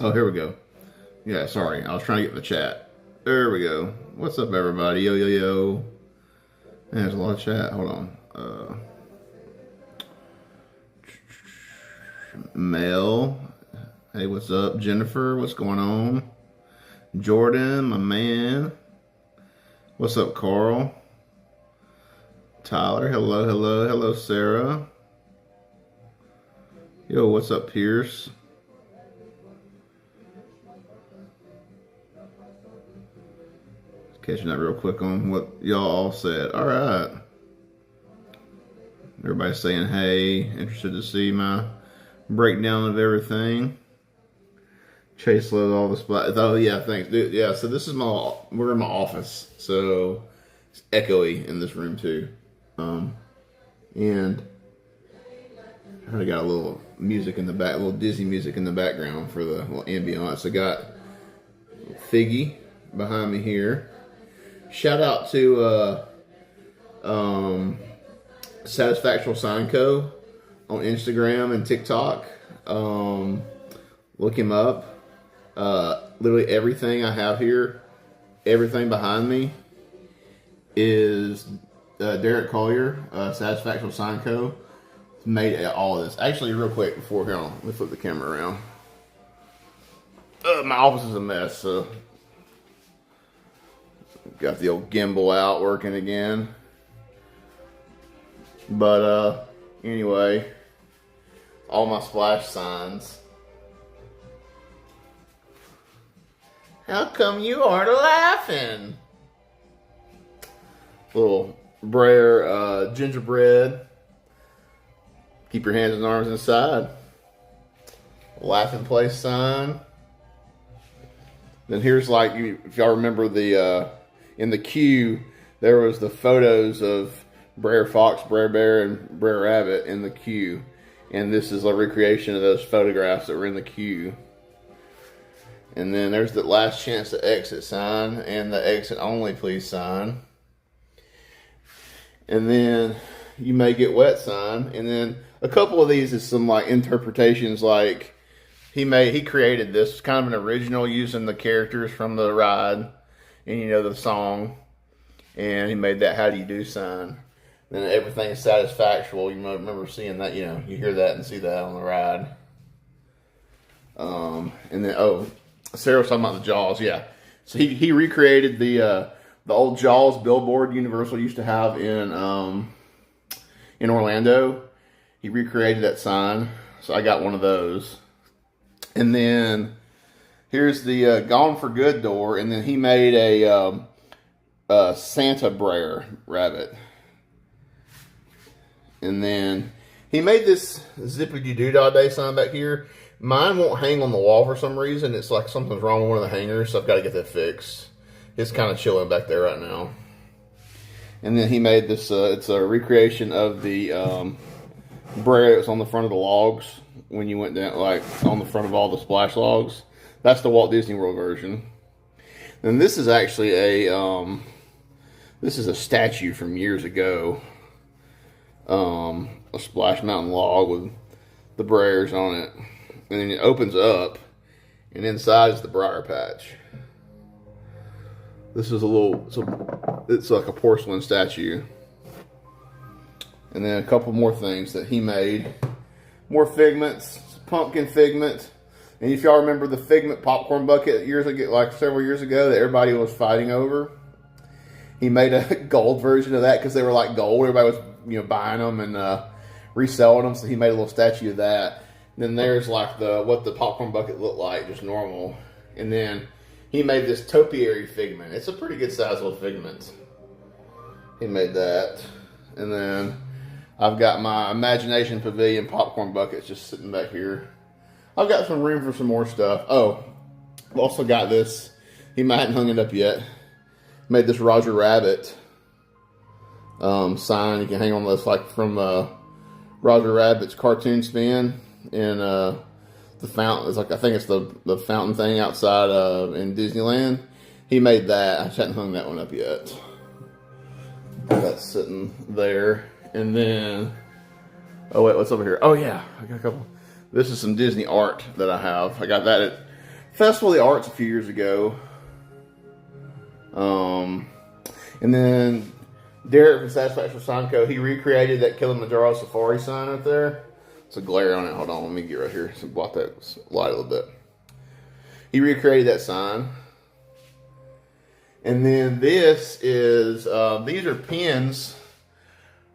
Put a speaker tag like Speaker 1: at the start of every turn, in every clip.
Speaker 1: Oh, here we go. Yeah, sorry. I was trying to get in the chat. There we go. What's up, everybody? Yo, yo, yo. There's a lot of chat. Hold on. Mel. Hey, what's up? Jennifer, what's going on? Jordan, my man. What's up, Carl? Tyler, hello, hello, hello, Sarah. Yo, what's up, Pierce? Catching up real quick on what y'all all said. All right. Everybody saying hey, interested to see my breakdown of everything. Chase loves all the spot. Oh yeah, thanks, dude. Yeah, so this is we're in my office, so it's echoey in this room too. And I got a little music in the back, a little Disney music in the background for the little ambiance. I got Figgy behind me here. Shout out to Satisfactual Sign Co. on Instagram and TikTok. Look him up. Literally everything I have here, everything behind me is Derek Collier, Satisfactual Sign Co. Made all of this. Actually, real quick before, here on, let me flip the camera around. My office is a mess, so got the old gimbal out working again. But anyway, all my splash signs. How come you aren't laughing? Little Brer gingerbread. Keep your hands and arms inside. Laughing place sign. Then here's like, if y'all remember the in the queue, there was the photos of Brer Fox, Brer Bear, and Brer Rabbit in the queue. And this is a recreation of those photographs that were in the queue. And then there's the last chance to exit sign and the exit only please sign. And then you may get wet sign. And then a couple of these is some like interpretations, like he created this kind of an original using the characters from the ride and the song. And he made that how do you do sign. Then everything is satisfactual. You might remember seeing that, you hear that and see that on the ride. And then, Sarah was talking about the Jaws, yeah. So he recreated the old Jaws billboard Universal used to have in Orlando. He recreated that sign, so I got one of those. And then here's the Gone for Good door, and then he made a Santa Brer rabbit. And then he made this zippity-doo-dah day sign back here. Mine won't hang on the wall for some reason. It's like something's wrong with one of the hangers, so I've got to get that fixed. It's kind of chilling back there right now. And then he made this, it's a recreation of the Brer that's on the front of the logs when you went down, like on the front of all the splash logs. That's the Walt Disney World version. And this is actually this is a statue from years ago. A Splash Mountain log with the Brers on it. And then it opens up, and inside is the Briar Patch. This is it's like a porcelain statue. And then a couple more things that he made. More figments, pumpkin figment. And if y'all remember the figment popcorn bucket several years ago that everybody was fighting over, he made a gold version of that because they were like gold. Everybody was buying them and reselling them. So he made a little statue of that. And then there's like what the popcorn bucket looked like, just normal. And then he made this topiary figment. It's a pretty good size little figment. He made that. And then I've got my Imagination Pavilion popcorn buckets just sitting back here. I've got some room for some more stuff. Oh, I've also got this. He might hadn't hung it up yet. Made this Roger Rabbit sign. You can hang on this like from Roger Rabbit's cartoon spin. And the fountain, it's like, I think it's the fountain thing outside in Disneyland. He made that. I just hadn't hung that one up yet. That's sitting there. And then, oh wait, what's over here? Oh yeah, I got a couple. This is some Disney art that I have. I got that Festival of the Arts a few years ago. And then Derek from Satisfaction Sign Co., he recreated that Kilimanjaro Safari sign up there. It's a glare on it. Hold on, let me get right here. So block that light a little bit. He recreated that sign. And then this is, these are pins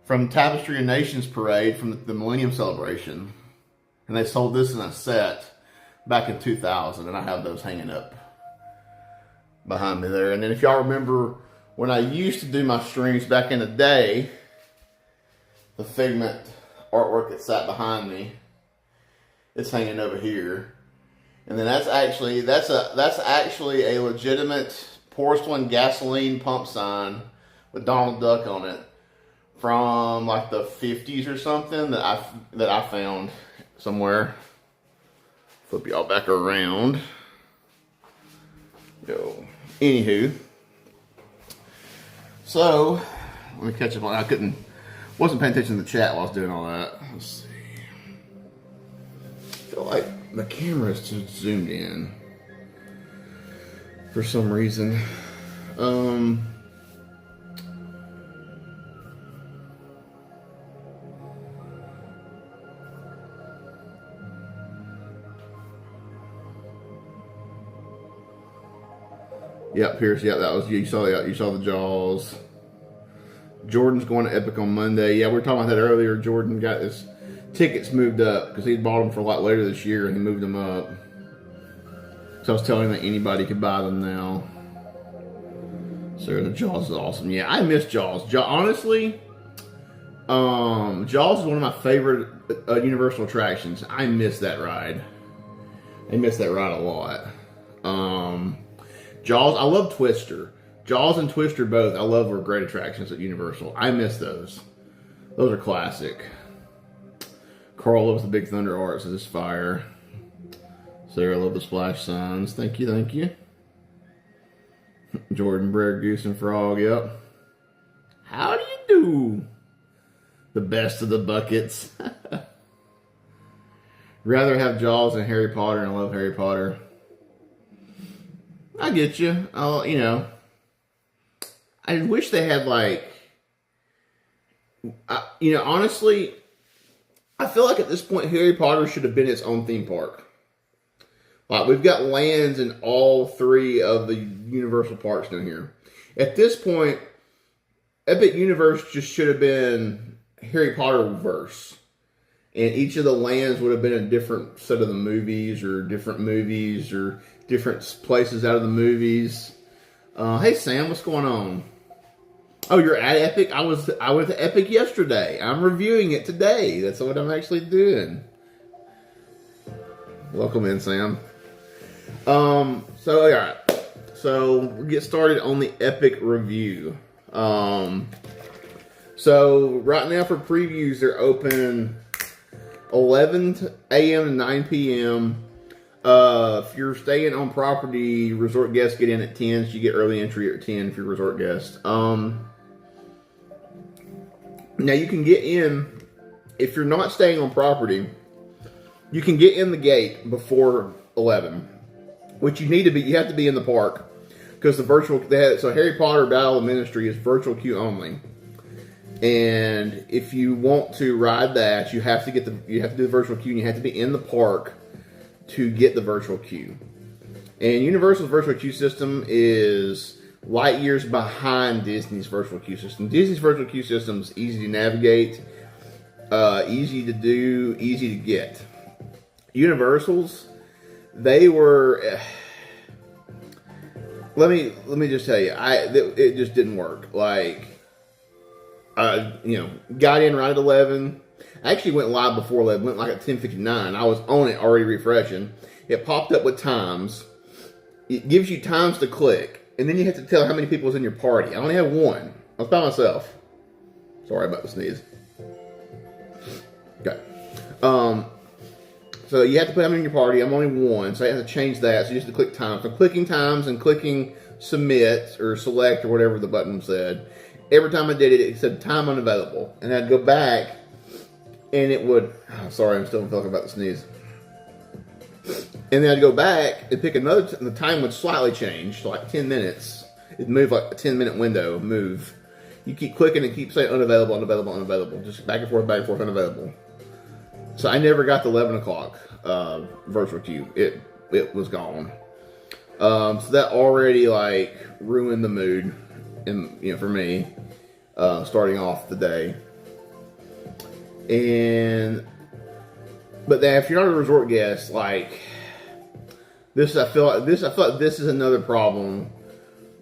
Speaker 1: from Tapestry of Nations Parade from the Millennium Celebration. And they sold this in a set back in 2000. And I have those hanging up behind me there. And then if y'all remember when I used to do my streams back in the day, the Figment artwork that sat behind me, it's hanging over here. And then that's actually a legitimate porcelain gasoline pump sign with Donald Duck on it from like the 50s or something that I found somewhere. Flip y'all back around. Yo. Anywho. So, let me catch up on wasn't paying attention to the chat while I was doing all that. Let's see. I feel like the camera is too zoomed in for some reason. Yep, Pierce. Yeah, that was you. You saw the Jaws. Jordan's going to Epic on Monday. Yeah, we were talking about that earlier. Jordan got his tickets moved up because he bought them for a lot later this year, and he moved them up. So I was telling him that anybody could buy them now. So the Jaws is awesome. Yeah, I miss Jaws. Honestly, Jaws is one of my favorite Universal attractions. I miss that ride. I miss that ride a lot. Jaws, I love Twister. Jaws and Twister both, I love, were great attractions at Universal. I miss those. Those are classic. Carl loves the Big Thunder Arts. This is fire. Sarah loved the splash signs. Thank you, thank you. Jordan, Brer, Goose, and Frog, yep. How do you do? The best of the buckets. Rather have Jaws than Harry Potter, and I love Harry Potter. I get you. You know, I wish they had honestly, I feel like at this point Harry Potter should have been its own theme park. Like, we've got lands in all three of the Universal parks down here. At this point, Epic Universe just should have been Harry Potter verse. And each of the lands would have been a different set of the movies, or different places out of the movies. Hey Sam, what's going on? Oh, you're at Epic? I went to Epic yesterday. I'm reviewing it today. That's what I'm actually doing. Welcome in, Sam. So alright. So we'll get started on the Epic review. So right now for previews, they're open 11 a.m. to 9 p.m. If you're staying on property, resort guests get in at 10, so you get early entry at 10 if you're a resort guest. Now you can get in, if you're not staying on property, you can get in the gate before 11. Which you have to be in the park, because so Harry Potter Battle of Ministry is virtual queue only. And if you want to ride that, you have to do the virtual queue, and you have to be in the park to get the virtual queue. And Universal's virtual queue system is light years behind Disney's virtual queue system. Disney's virtual queue system is easy to navigate, easy to do, easy to get. Universal's, they were. Let me just tell you, it just didn't work. Like, got in right at 11. I actually went live before 11. Went like at 10:59. I was on it already refreshing. It popped up with times. It gives you times to click, and then you have to tell how many people is in your party. I only have one. I was by myself. Sorry about the sneeze. Okay. So you have to put how many in your party. I'm only one, so I have to change that. So you just have to click times. So clicking times and clicking submit or select or whatever the button said. Every time I did it, it said time unavailable. And I'd go back and it would... Oh, sorry, I'm still talking about the sneeze. And then I'd go back and pick another, and the time would slightly change, so like 10 minutes. It'd move like a 10-minute window, move. You keep clicking and keep saying unavailable, unavailable, unavailable. Just back and forth, unavailable. So I never got the 11 o'clock virtual queue. It was gone. So that already like ruined the mood, and for me, starting off the day. But then if you're not a resort guest, like I feel like this is another problem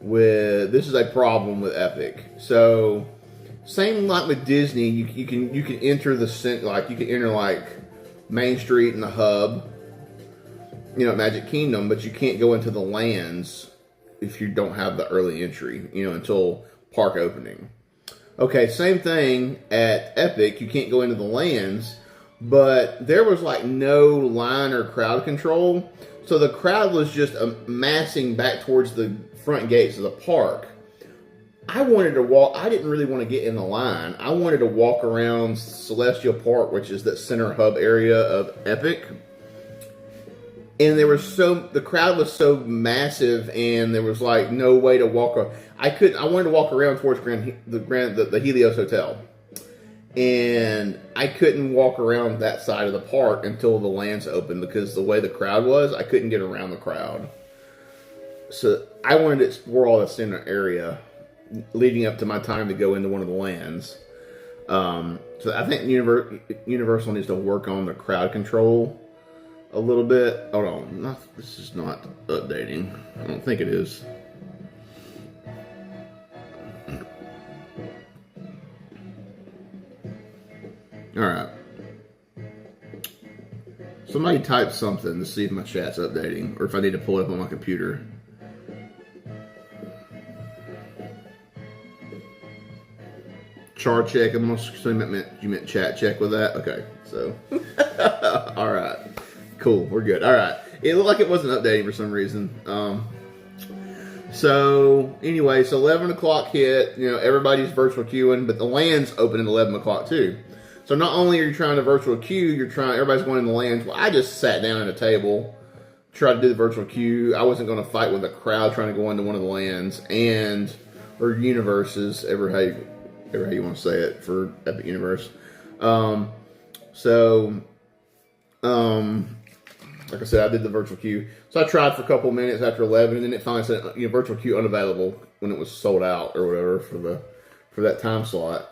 Speaker 1: this is a problem with Epic. So same like with Disney, you can enter like Main Street and the hub, Magic Kingdom, but you can't go into the lands if you don't have the early entry, until park opening. Okay, same thing at Epic, you can't go into the lands, but there was like no line or crowd control. So the crowd was just amassing back towards the front gates of the park. I wanted to walk. I didn't really want to get in the line. I wanted to walk around Celestial Park, which is that center hub area of Epic. And the crowd was so massive, and there was like no way to walk. I wanted to walk around towards the Helios Hotel, and I couldn't walk around that side of the park until the lands opened, because the way the crowd was, I couldn't get around the crowd. So I wanted to explore all the center area leading up to my time to go into one of the lands. So I think Universal needs to work on the crowd control a little bit. Hold on, this is not updating. I don't think it is. Alright. Somebody type something to see if my chat's updating, or if I need to pull it up on my computer. Char check, I'm assuming you meant chat check with that? Okay, so. Alright. Cool, we're good. Alright. It looked like it wasn't updating for some reason. So, anyway, so 11 o'clock hit, everybody's virtual queuing, but the land's open at 11 o'clock too. So not only are you trying to virtual queue, everybody's going in the lands. Well, I just sat down at a table, tried to do the virtual queue. I wasn't going to fight with a crowd trying to go into one of the lands or universes, ever how you want to say it for Epic Universe. Like I said, I did the virtual queue. So I tried for a couple minutes after 11, and then it finally said virtual queue unavailable when it was sold out or whatever for that time slot.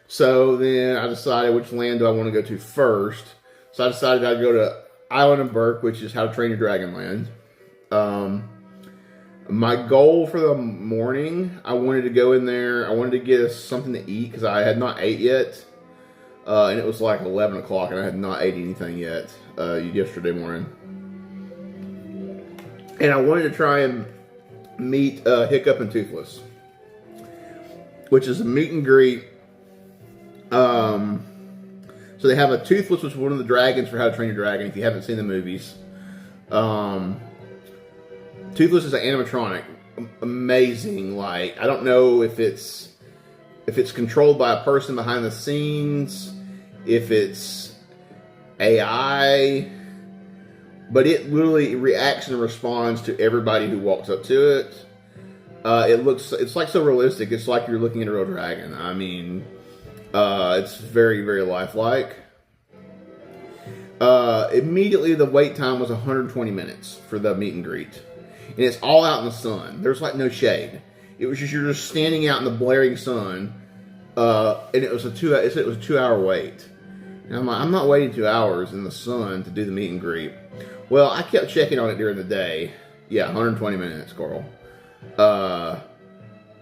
Speaker 1: So then I decided which land do I want to go to first. So I decided I'd go to Island of Berk, which is How to Train Your Dragon Land. My goal for the morning, I wanted to go in there. I wanted to get us something to eat because I had not ate yet. And it was like 11 o'clock and I had not ate anything yet yesterday morning. And I wanted to try and meet Hiccup and Toothless, which is a meet and greet. So they have a Toothless, which is one of the dragons for How to Train Your Dragon, if you haven't seen the movies. Toothless is an animatronic. Amazing. Like, I don't know if it's controlled by a person behind the scenes, if it's AI, but it literally reacts and responds to everybody who walks up to it. It's like so realistic. It's like you're looking at a real dragon. I mean, it's very, very lifelike. Immediately the wait time was 120 minutes for the meet and greet. And it's all out in the sun. There's like no shade. It was you're just standing out in the blaring sun. And it was a 2-hour wait. And I'm like, I'm not waiting 2 hours in the sun to do the meet and greet. Well, I kept checking on it during the day. Yeah, 120 minutes, Carl. I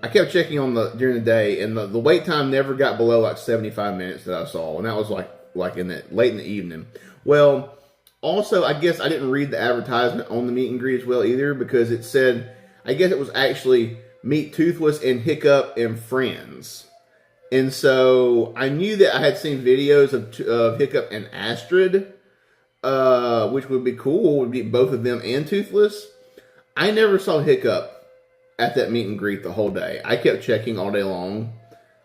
Speaker 1: kept checking on during the day, and the wait time never got below like 75 minutes that I saw, and that was like late in the evening. Well, also, I guess I didn't read the advertisement on the meet and greet as well either, because it said, I guess it was actually Meet Toothless and Hiccup and Friends. And so I knew that I had seen videos of Hiccup and Astrid, which would be cool, would be both of them and Toothless. I never saw Hiccup at that meet and greet the whole day. I kept checking all day long.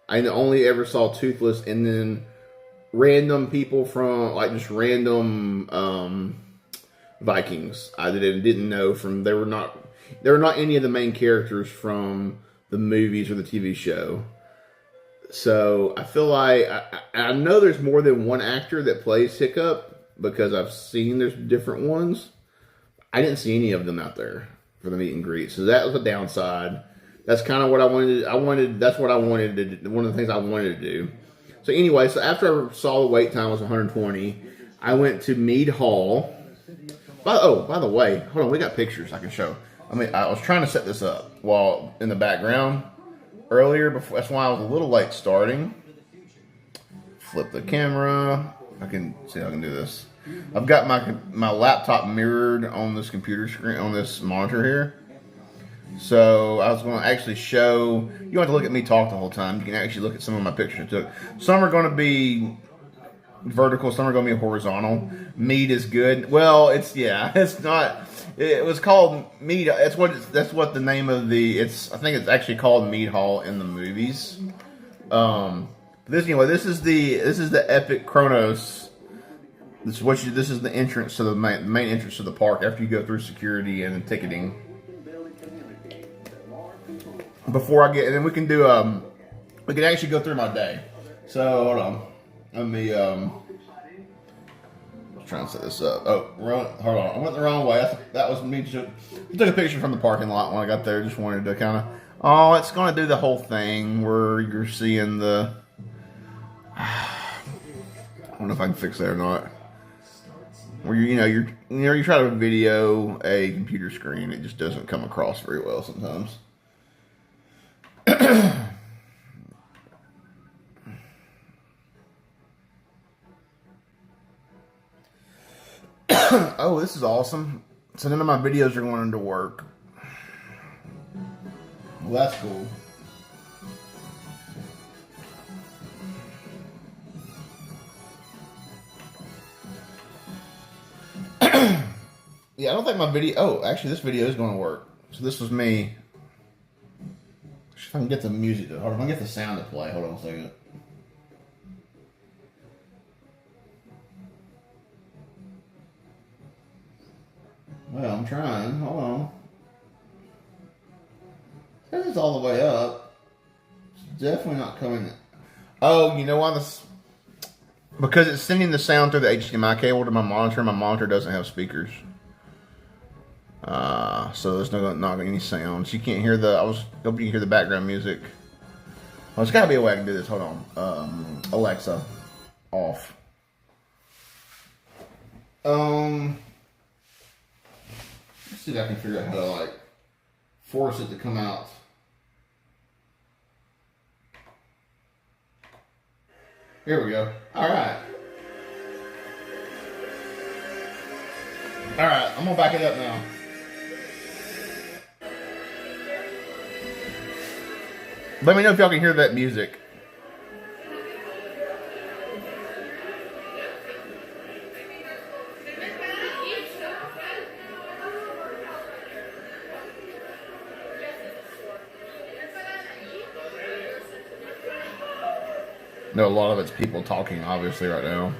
Speaker 1: I only ever saw Toothless, and then random people from, like, just random Vikings. I didn't know from they were not any of the main characters from the movies or the TV show. So I feel like I know there's more than one actor that plays Hiccup because I've seen there's different ones. I didn't see any of them out there for the meet and greet, so that was a downside. That's kind of what I wanted. That's what I wanted to do. One of the things I wanted to do. So anyway, so after I saw the wait time was 120, I went to Mead Hall. By the way, hold on, we got pictures I can show. I mean, I was trying to set this up while in the background earlier. Before, that's why I was a little late starting. Flip the camera. I can see how I can do this. I've got my laptop mirrored on this computer screen, on this monitor here. So I was going to actually show, you don't have to look at me talk the whole time. You can actually look at some of my pictures I took. Some are going to be vertical, some are going to be horizontal. Mead is good. Well, it's not, it was called Mead. That's what the name of I think it's actually called Mead Hall in the movies. This is the Epic Kronos. This is the entrance to the main entrance to the park after you go through security and ticketing. Before I get, and then we can do we can actually go through my day. So hold on, let me trying to set this up. Oh, hold on, I went the wrong way. That was me. I took a picture from the parking lot when I got there. Just wanted to kind of, it's going to do the whole thing where you're seeing the. I don't know if I can fix that or not. Where you try to video a computer screen, it just doesn't come across very well sometimes. Oh, this is awesome. So none of my videos are going to work. Well, that's cool. Yeah, I don't think my video... Oh, actually, this video is going to work. So this was me. If I can get the music to... Hold on, if I can get the sound to play. Hold on a second. Well, I'm trying. Hold on. This is all the way up. It's definitely not coming... Oh, you know why this... Because it's sending the sound through the HDMI cable to my monitor. My monitor doesn't have speakers. So there's not any sounds. You can't hear I was hoping you can hear the background music. Well, there's got to be a way I can do this. Hold on. Alexa, off. Let's see if I can figure out how to force it to come out. Here we go. All right, I'm gonna back it up now. Let me know if y'all can hear that music. No, a lot of it's people talking, obviously, right now.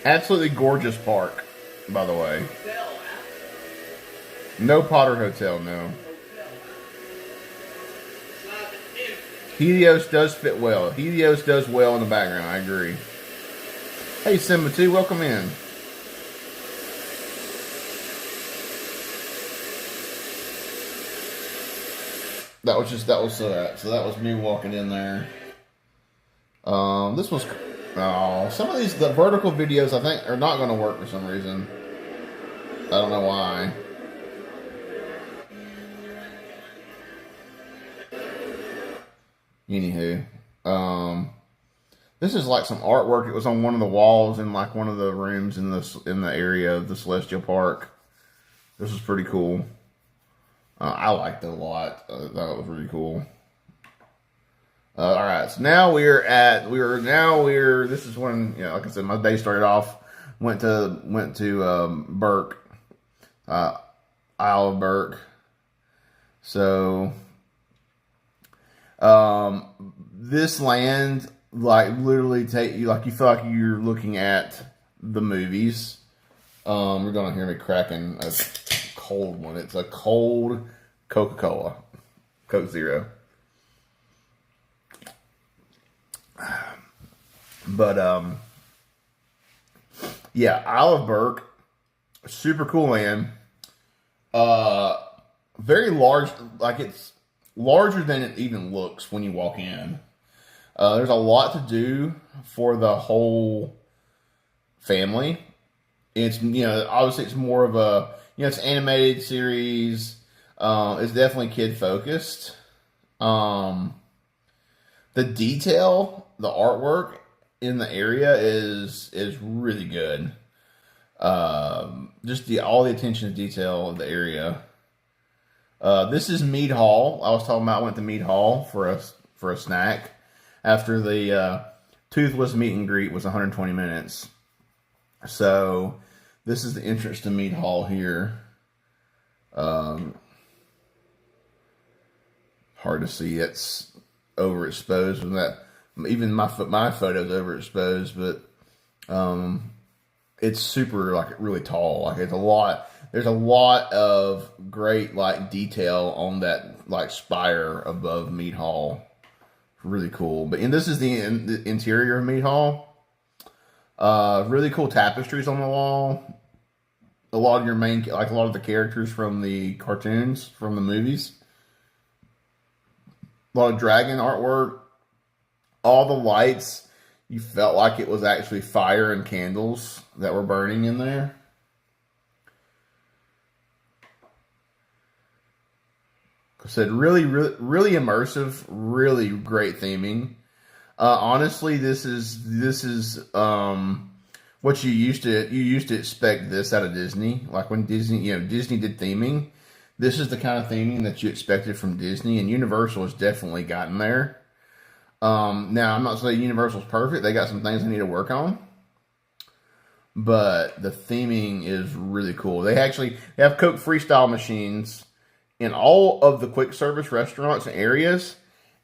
Speaker 1: Absolutely gorgeous park, by the way. No Potter Hotel, no. Helios does fit well. Helios does well in the background, I agree. Hey, Simba 2, welcome in. So that was me walking in there. This Oh, some of the vertical videos I think are not going to work for some reason. I don't know why. Anywho, this is like some artwork. It was on one of the walls in like one of the rooms in the area of the Celestial Park. This is pretty cool. I liked it a lot. I thought it was really cool. All right, so now this is when, like I said, my day started off. Went to Burke, Isle of Burke. So, this land, like, literally you feel like you're looking at the movies. You're gonna hear me cracking a cold one. It's a cold Coca-Cola, Coke Zero. But yeah, Isle of Burke, super cool land. Very large, like it's larger than it even looks when you walk in. There's a lot to do for the whole family. It's, obviously it's more of a, it's an animated series. It's definitely kid focused. The detail, the artwork in the area is really good. Just all the attention to detail of the area. This is Mead Hall. I was talking about I went to Mead Hall for a snack after the Toothless meet and greet was 120 minutes. So this is the entrance to Mead Hall here. Hard to see. It's overexposed with that. Even my photo's overexposed, but it's super, like, really tall. Like, there's a lot of great, like, detail on that, like, spire above Mead Hall. Really cool. And this is the interior of Mead Hall. Really cool tapestries on the wall. A lot of a lot of the characters from the cartoons, from the movies. A lot of dragon artwork. All the lights, you felt like it was actually fire and candles that were burning in there. I said really immersive, really great theming. Honestly, this is what you used to expect this out of Disney. Like when Disney did theming, this is the kind of theming that you expected from Disney, and Universal has definitely gotten there. Now I'm not saying Universal's perfect. They got some things they need to work on. But the theming is really cool. They have Coke Freestyle machines in all of the quick service restaurants and areas.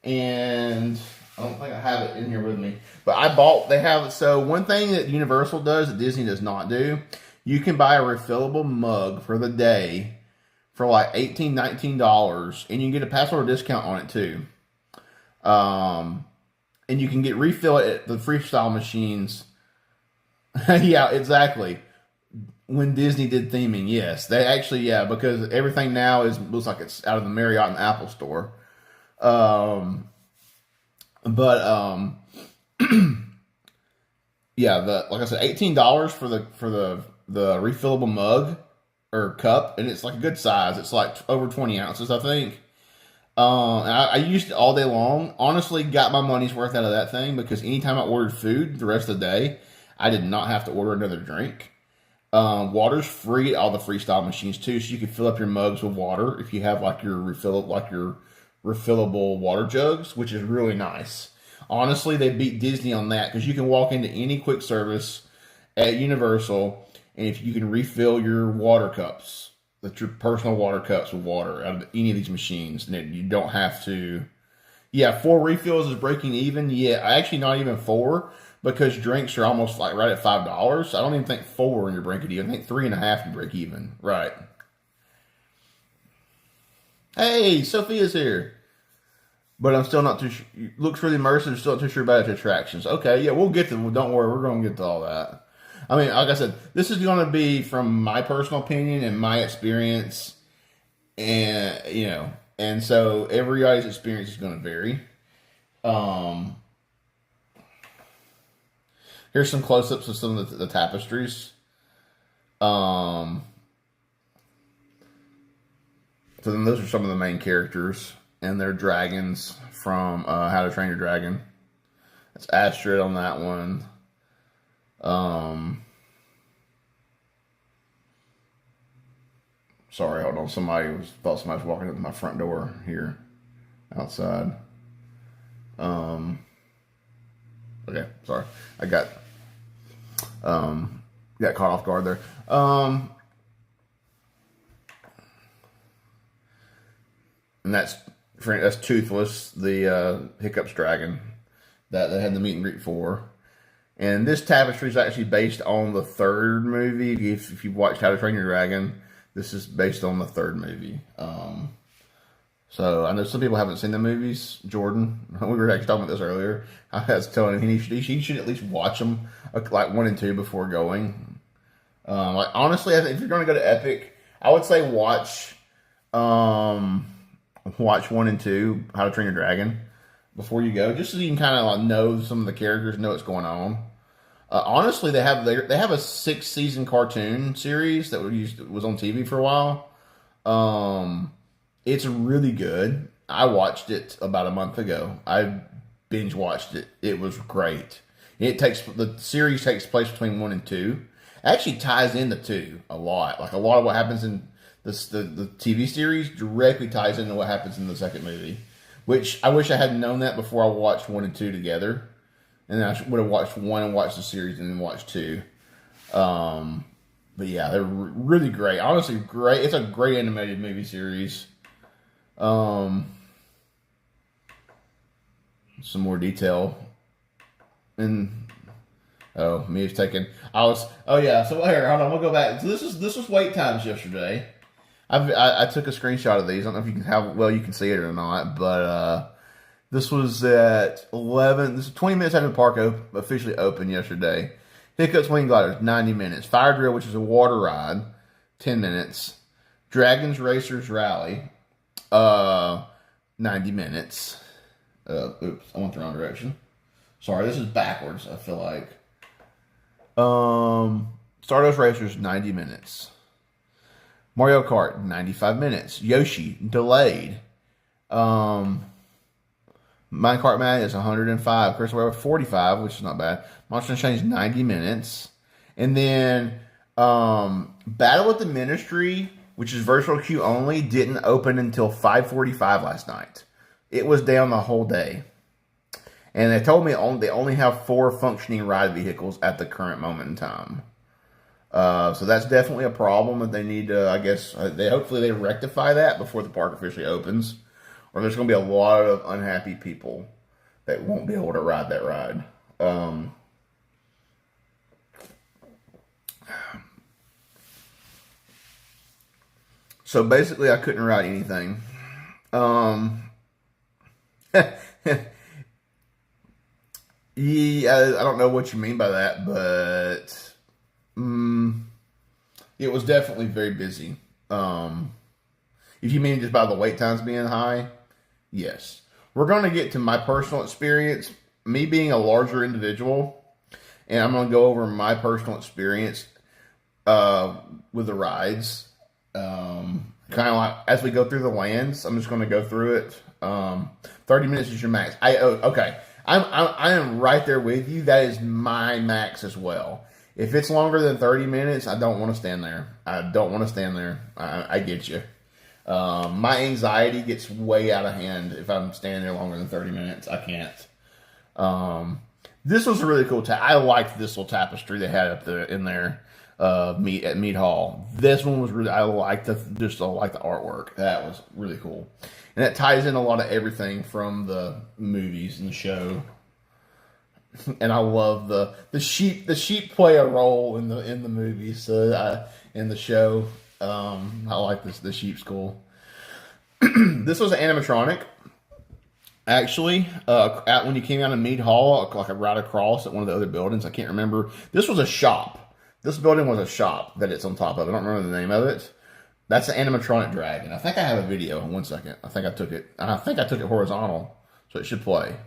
Speaker 1: And I don't think I have it in here with me. But so one thing that Universal does that Disney does not do, you can buy a refillable mug for the day for like $18, $19, and you can get a password discount on it too. And you can get refill it at the freestyle machines. Yeah, exactly. When Disney did theming, yes, they actually, because everything now looks like it's out of the Marriott and Apple store. Yeah, like I said, $18 for the refillable mug or cup, and it's like a good size. It's like over 20 ounces, I think. And I used it all day long. Honestly, got my money's worth out of that thing because anytime I ordered food the rest of the day, I did not have to order another drink. Water's free at all the freestyle machines too, so you can fill up your mugs with water if you have your refillable water jugs, which is really nice. Honestly, they beat Disney on that because you can walk into any quick service at Universal, and if you can refill your water cups, your personal water cups with water out of any of these machines, and you don't have to. Yeah, 4 refills is breaking even. Yeah, actually not even 4 because drinks are almost like right at $5. I don't even think 4 you're breaking even. I think 3.5 you break even. Right. Hey, Sophia's here. But I'm still not too sure. Looks really immersive. Still not too sure about its attractions. Okay, yeah, we'll get to. Don't worry, we're going to get to all that. I mean, like I said, this is going to be from my personal opinion and my experience, and and so everybody's experience is going to vary. Here's some close-ups of some of the tapestries. So then those are some of the main characters, and they're dragons from How to Train Your Dragon. That's Astrid on that one. Sorry, hold on. Thought somebody was walking up my front door here, outside. Okay, sorry. I got caught off guard there. And that's Toothless, the Hiccup's dragon that they had the meet and greet for. And this tapestry is actually based on the third movie. If you've watched How to Train Your Dragon, this is based on the third movie. So I know some people haven't seen the movies. Jordan, we were actually talking about this earlier. I was telling him he should at least watch them, like 1 and 2 before going. Like honestly, if you're going to go to Epic, I would say watch 1 and 2, How to Train Your Dragon, before you go, just so you can kind of like know some of the characters, know what's going on. Honestly, they have a 6-season cartoon series that was on TV for a while. It's really good. I watched it about a month ago. I binge watched it. It was great. The series takes place between 1 and 2. It actually ties into 2 a lot. Like a lot of what happens in the TV series directly ties into what happens in the second movie. Which I wish I had known that before I watched 1 and 2 together. And then I would have watched 1 and watched the series and then watched 2. But yeah, they're really great. Honestly, great. It's a great animated movie series. Some more detail. And Mia's taking. So here, hold on. We'll go back. So this was wait times yesterday. I took a screenshot of these. I don't know if you can you can see it or not, but this was at 11. This is 20 minutes after the park officially opened yesterday. Hiccup Swing Gliders, 90 minutes. Fire Drill, which is a water ride, 10 minutes. Dragons Racers Rally, 90 minutes. Oops, I went the wrong direction. Sorry, this is backwards, I feel like. Stardust Racers, 90 minutes. Mario Kart, 95 minutes. Yoshi, delayed. Minecart Madness, 105. Crystal River, 45, which is not bad. Monster Exchange, 90 minutes. And then Battle with the Ministry, which is virtual queue only, didn't open until 5:45 last night. It was down the whole day. And they told me they only have 4 functioning ride vehicles at the current moment in time. So that's definitely a problem that they need to, I guess, hopefully they rectify that before the park officially opens. Or there's going to be a lot of unhappy people that won't be able to ride that ride. So basically I couldn't ride anything. Yeah, I don't know what you mean by that, but it was definitely very busy. If you mean just by the wait times being high, yes. We're going to get to my personal experience, me being a larger individual, and I'm going to go over my personal experience with the rides. Kind of like as we go through the lands, I'm just going to go through it. 30 minutes is your max. Okay. I am right there with you. That is my max as well. If it's longer than 30 minutes, I don't want to stand there. I get you. My anxiety gets way out of hand if I'm standing there longer than 30 minutes. I can't. This was a really cool. I liked this little tapestry they had up there in there. At Mead Hall. This one was really. I liked the artwork. That was really cool, and that ties in a lot of everything from the movies and the show. And I love the sheep. The sheep play a role in the movie. So in the show, I like this. The sheep's cool. This was an animatronic. Actually, when you came out of Mead Hall, like right across at one of the other buildings, I can't remember. This was a shop. This building was a shop that it's on top of. I don't remember the name of it. That's an animatronic dragon. I think I have a video. 1 second. I think I took it horizontal, so it should play.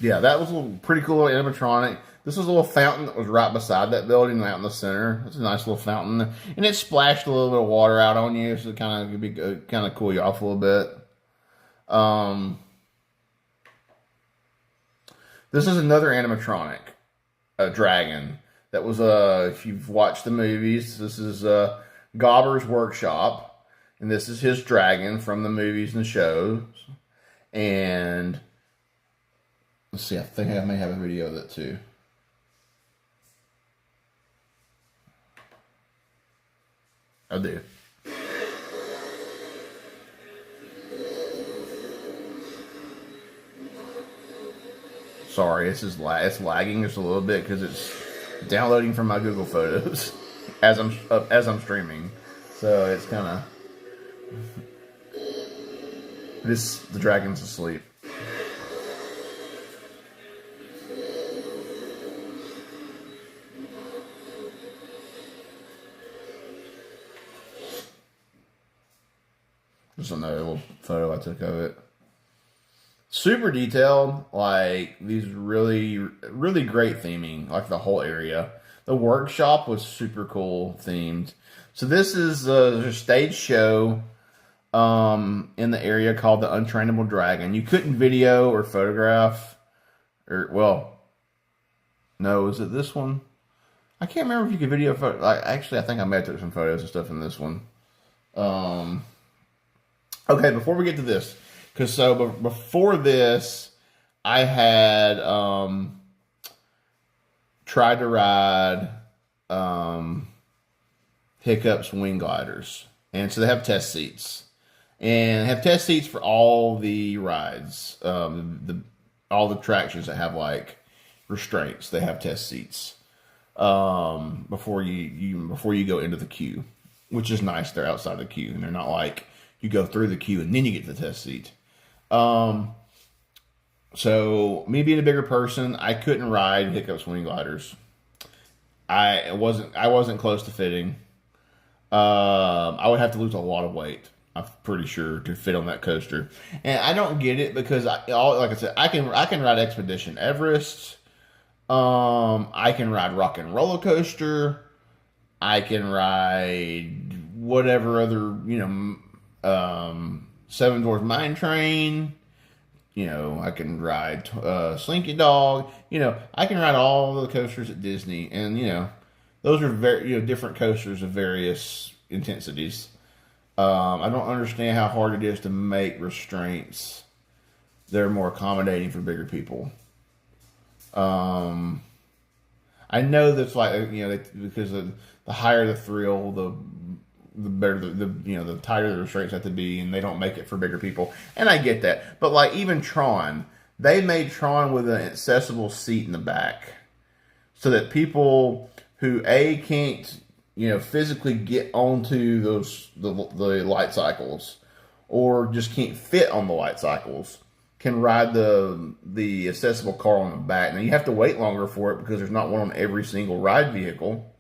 Speaker 1: Yeah, that was a pretty cool little animatronic. This was a little fountain that was right beside that building, out in the center. It's a nice little fountain, and it splashed a little bit of water out on you, so it kind of could be kind of cool you off a little bit. This is another animatronic, a dragon that was if you've watched the movies, this is Gobber's workshop, and this is his dragon from the movies and shows. And let's see, I think I may have a video of that too. I do. Sorry, it's lagging just a little bit because it's downloading from my Google Photos as I'm streaming. So it's kind of the dragon's asleep. Just another little photo I took of it. Super detailed, like these really, really great theming, like the whole area. The workshop was super cool themed. So this is a stage show in the area called the Untrainable Dragon. You couldn't video or photograph, or well, no, is it this one? I can't remember if you could video. Actually, I think I may have took some photos and stuff in this one. Okay, before we get to this, because before this, I had tried to ride Hiccup's wing gliders, and so they have test seats, and have test seats for all the rides, all the attractions that have like restraints. They have test seats before you go into the queue, which is nice. They're outside the queue, and they're not like you go through the queue and then you get to the test seat. So me being a bigger person, I couldn't ride Hiccup's wing gliders. I wasn't close to fitting. I would have to lose a lot of weight, I'm pretty sure, to fit on that coaster. And I don't get it because like I said, I can ride Expedition Everest. I can ride Rock and Roller Coaster. I can ride whatever other, Seven Dwarfs Mine Train. I can ride Slinky Dog. I can ride all the coasters at Disney, and those are very different coasters of various intensities. I don't understand how hard it is to make restraints that are more accommodating for bigger people. I know that's like because the higher the thrill, the better the tighter the restraints have to be, and they don't make it for bigger people. And I get that, but like even Tron, they made Tron with an accessible seat in the back, so that people who can't physically get onto the light cycles, or just can't fit on the light cycles, can ride the accessible car on the back. Now you have to wait longer for it because there's not one on every single ride vehicle.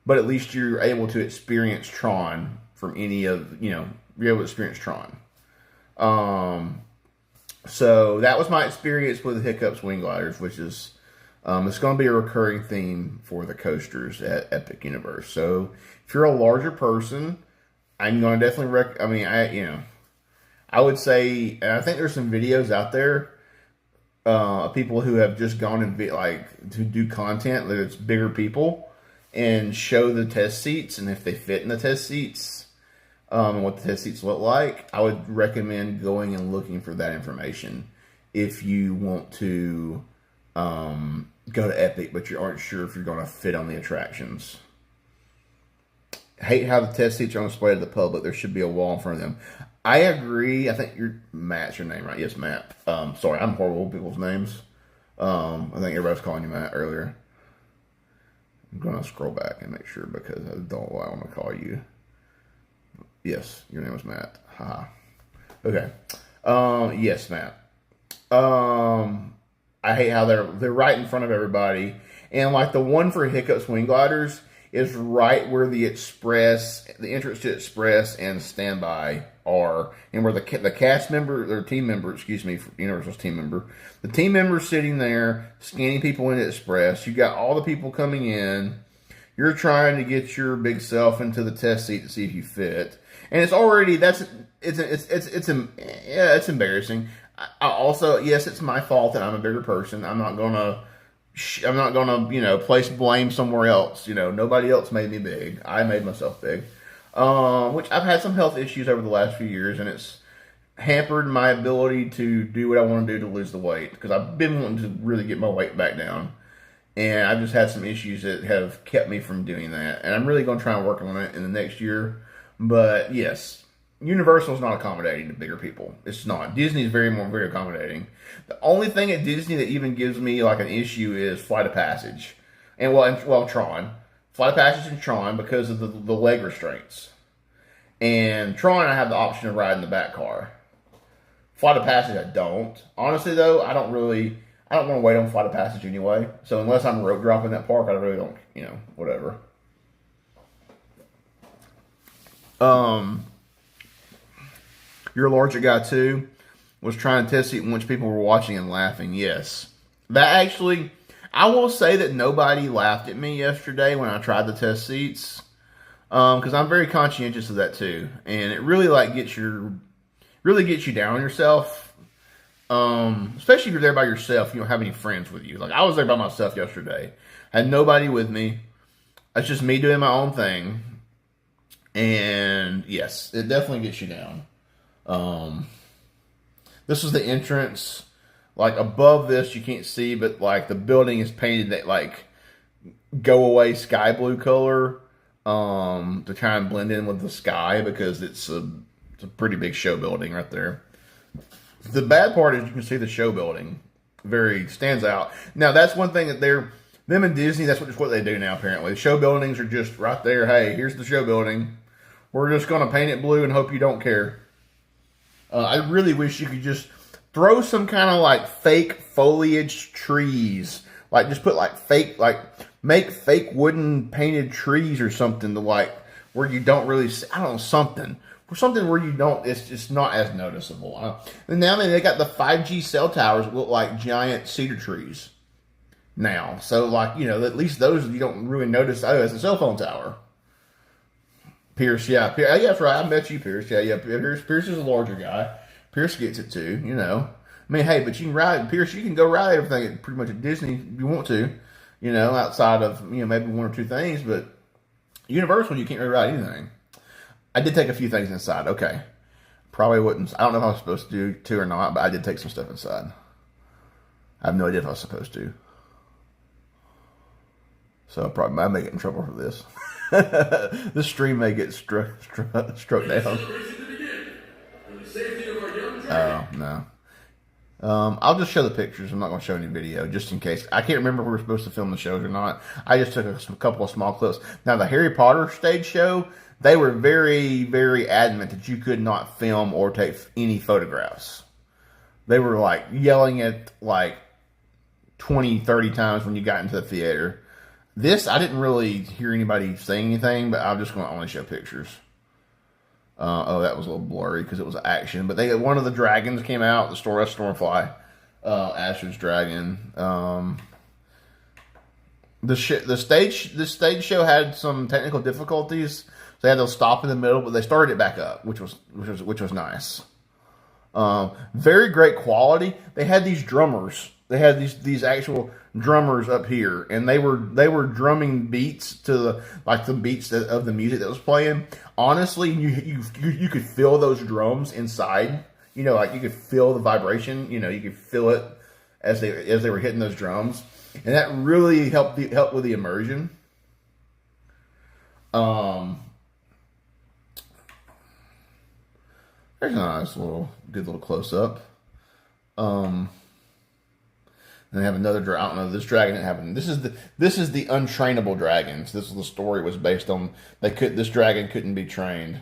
Speaker 1: But at least you're able to experience Tron from any of, you're able to experience Tron. So that was my experience with Hiccup's wing gliders, which is, it's going to be a recurring theme for the coasters at Epic Universe. So if you're a larger person, I'm going to definitely I would say, and I think there's some videos out there, of people who have just gone and to do content that it's bigger people, and show the test seats, and if they fit in the test seats, and what the test seats look like. I would recommend going and looking for that information if you want to go to Epic, but you aren't sure if you're going to fit on the attractions. Hate how the test seats are on display to the public. There should be a wall in front of them. I agree. I think Matt's your name, right? Yes, Matt. Sorry, I'm horrible with people's names. I think everybody was calling you Matt earlier. I'm going to scroll back and make sure because I don't want to call you. Yes, your name was Matt. Haha. Okay. Yes, Matt. I hate how they're right in front of everybody. And like the one for Hiccup's wing gliders is right where the entrance to Express and Standby are, and where the cast member or team member, excuse me, Universal's team member, the team member sitting there scanning people in Express. You got all the people coming in. You're trying to get your big self into the test seat to see if you fit, and it's already it's embarrassing. I also, yes, it's my fault that I'm a bigger person. I'm not gonna place blame somewhere else. Nobody else made me big. I made myself big. Which I've had some health issues over the last few years, and it's hampered my ability to do what I want to do to lose the weight, because I've been wanting to really get my weight back down, and I've just had some issues that have kept me from doing that, and I'm really going to try and work on it in the next year. But yes, Universal's not accommodating to bigger people. It's not. Disney's very accommodating. The only thing at Disney that even gives me like an issue is Flight of Passage, and Tron. Flight of Passage and Tron, because of the leg restraints. And Tron, I have the option of riding the back car. Flight of Passage, I don't. Honestly, though, I don't want to wait on Flight of Passage anyway. So unless I'm rope dropping that park, I really don't, whatever. Your larger guy, too, was trying to test it in which people were watching and laughing. Yes. That actually... I will say that nobody laughed at me yesterday when I tried the test seats, because I'm very conscientious of that too, and it really gets you down on yourself, especially if you're there by yourself. You don't have any friends with you. Like, I was there by myself yesterday, had nobody with me. It's just me doing my own thing, and yes, it definitely gets you down. This was the entrance. Like, above this, you can't see, but, like, the building is painted that, like, go-away sky blue color to try and blend in with the sky, because it's a pretty big show building right there. The bad part is you can see the show building stands out. Now, that's one thing that them and Disney, that's what they do now, apparently. The show buildings are just right there. Hey, here's the show building. We're just going to paint it blue and hope you don't care. I really wish you could just... throw some kind of like fake foliage trees. Like, just put make fake wooden painted trees or something to where you don't really see, I don't know, something where you don't, it's just not as noticeable. And now they got the 5G cell towers that look like giant cedar trees now. So at least those you don't really notice. Oh, it's a cell phone tower. Pierce, yeah, that's right. I met you, Pierce. Yeah. Pierce is a larger guy. Pierce gets it too, I mean, hey, but you can ride, Pierce, you can go ride everything pretty much at Disney if you want to, outside of, maybe one or two things, but Universal, you can't really ride anything. I did take a few things inside, okay. Probably wouldn't, I don't know if I was supposed to do or not, but I did take some stuff inside. I have no idea if I was supposed to. So I may get in trouble for this. This stream may get struck down. Oh, no. I'll just show the pictures. I'm not going to show any video, just in case. I can't remember if we were supposed to film the shows or not. I just took a couple of small clips. Now, the Harry Potter stage show, they were very, very adamant that you could not film or take any photographs. They were, yelling at, 20, 30 times when you got into the theater. This, I didn't really hear anybody saying anything, but I'm just going to only show pictures. That was a little blurry because it was action. But one of the dragons came out, the Stormfly, Asher's dragon. The stage show had some technical difficulties. So they had to stop in the middle, but they started it back up, which was nice. Very great quality. They had these drummers. They had these actual drummers up here, and they were drumming beats to the beats of the music that was playing. Honestly, you could feel those drums inside. You could feel the vibration. You could feel it as they were hitting those drums, and that really helped with the immersion. There's a nice good little close up. And they have another dragon. I don't know, this dragon didn't have. This is the untrainable dragons. This is the story was based on. This dragon couldn't be trained.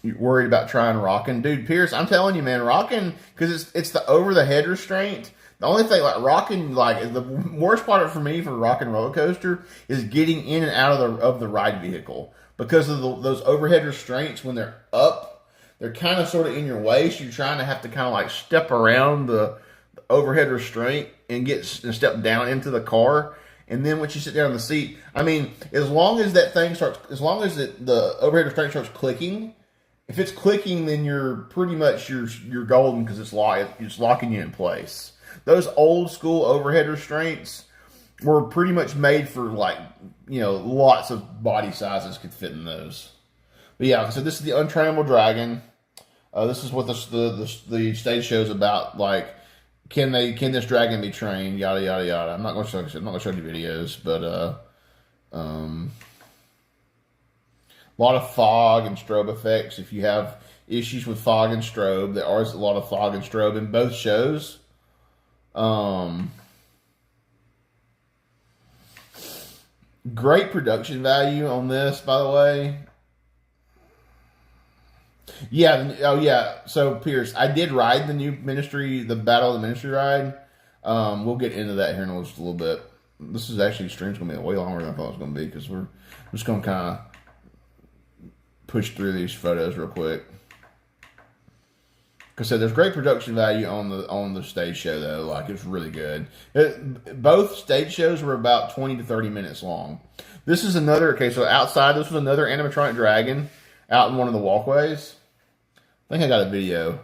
Speaker 1: You worried about trying rocking, dude? Pierce, I'm telling you, man, rocking, because it's the over the head restraint. The only thing rocking, the worst part for me for rocking roller coaster is getting in and out of the ride vehicle. because of those overhead restraints, when they're up, they're kind of sort of in your way. So you're trying to have to kind of like step around the overhead restraint and step down into the car. And then once you sit down in the seat, I mean, as long as that thing starts, as long as the overhead restraint starts clicking, if it's clicking, then you're pretty much you're golden, because it's locking you in place. Those old school overhead restraints were pretty much made for, like, you know, lots of body sizes could fit in those. But yeah, so this is the Untrainable Dragon. This is what the stage show is about. Like, can this dragon be trained? Yada yada yada. I'm not going to show you videos, but a lot of fog and strobe effects. If you have issues with fog and strobe, there are a lot of fog and strobe in both shows. Great production value on this, by the way. Yeah, oh yeah. So Pierce, I did ride the new Ministry, the Battle of the Ministry ride. We'll get into that here in just a little bit. This is actually, stream's gonna be way longer than I thought it was gonna be, because we're just gonna kind of push through these photos real quick. Like I said, there's great production value on the stage show though. Like, it's really good. Both stage shows were about 20 to 30 minutes long. This is another, okay, so outside, this was another animatronic dragon out in one of the walkways. I think I got a video.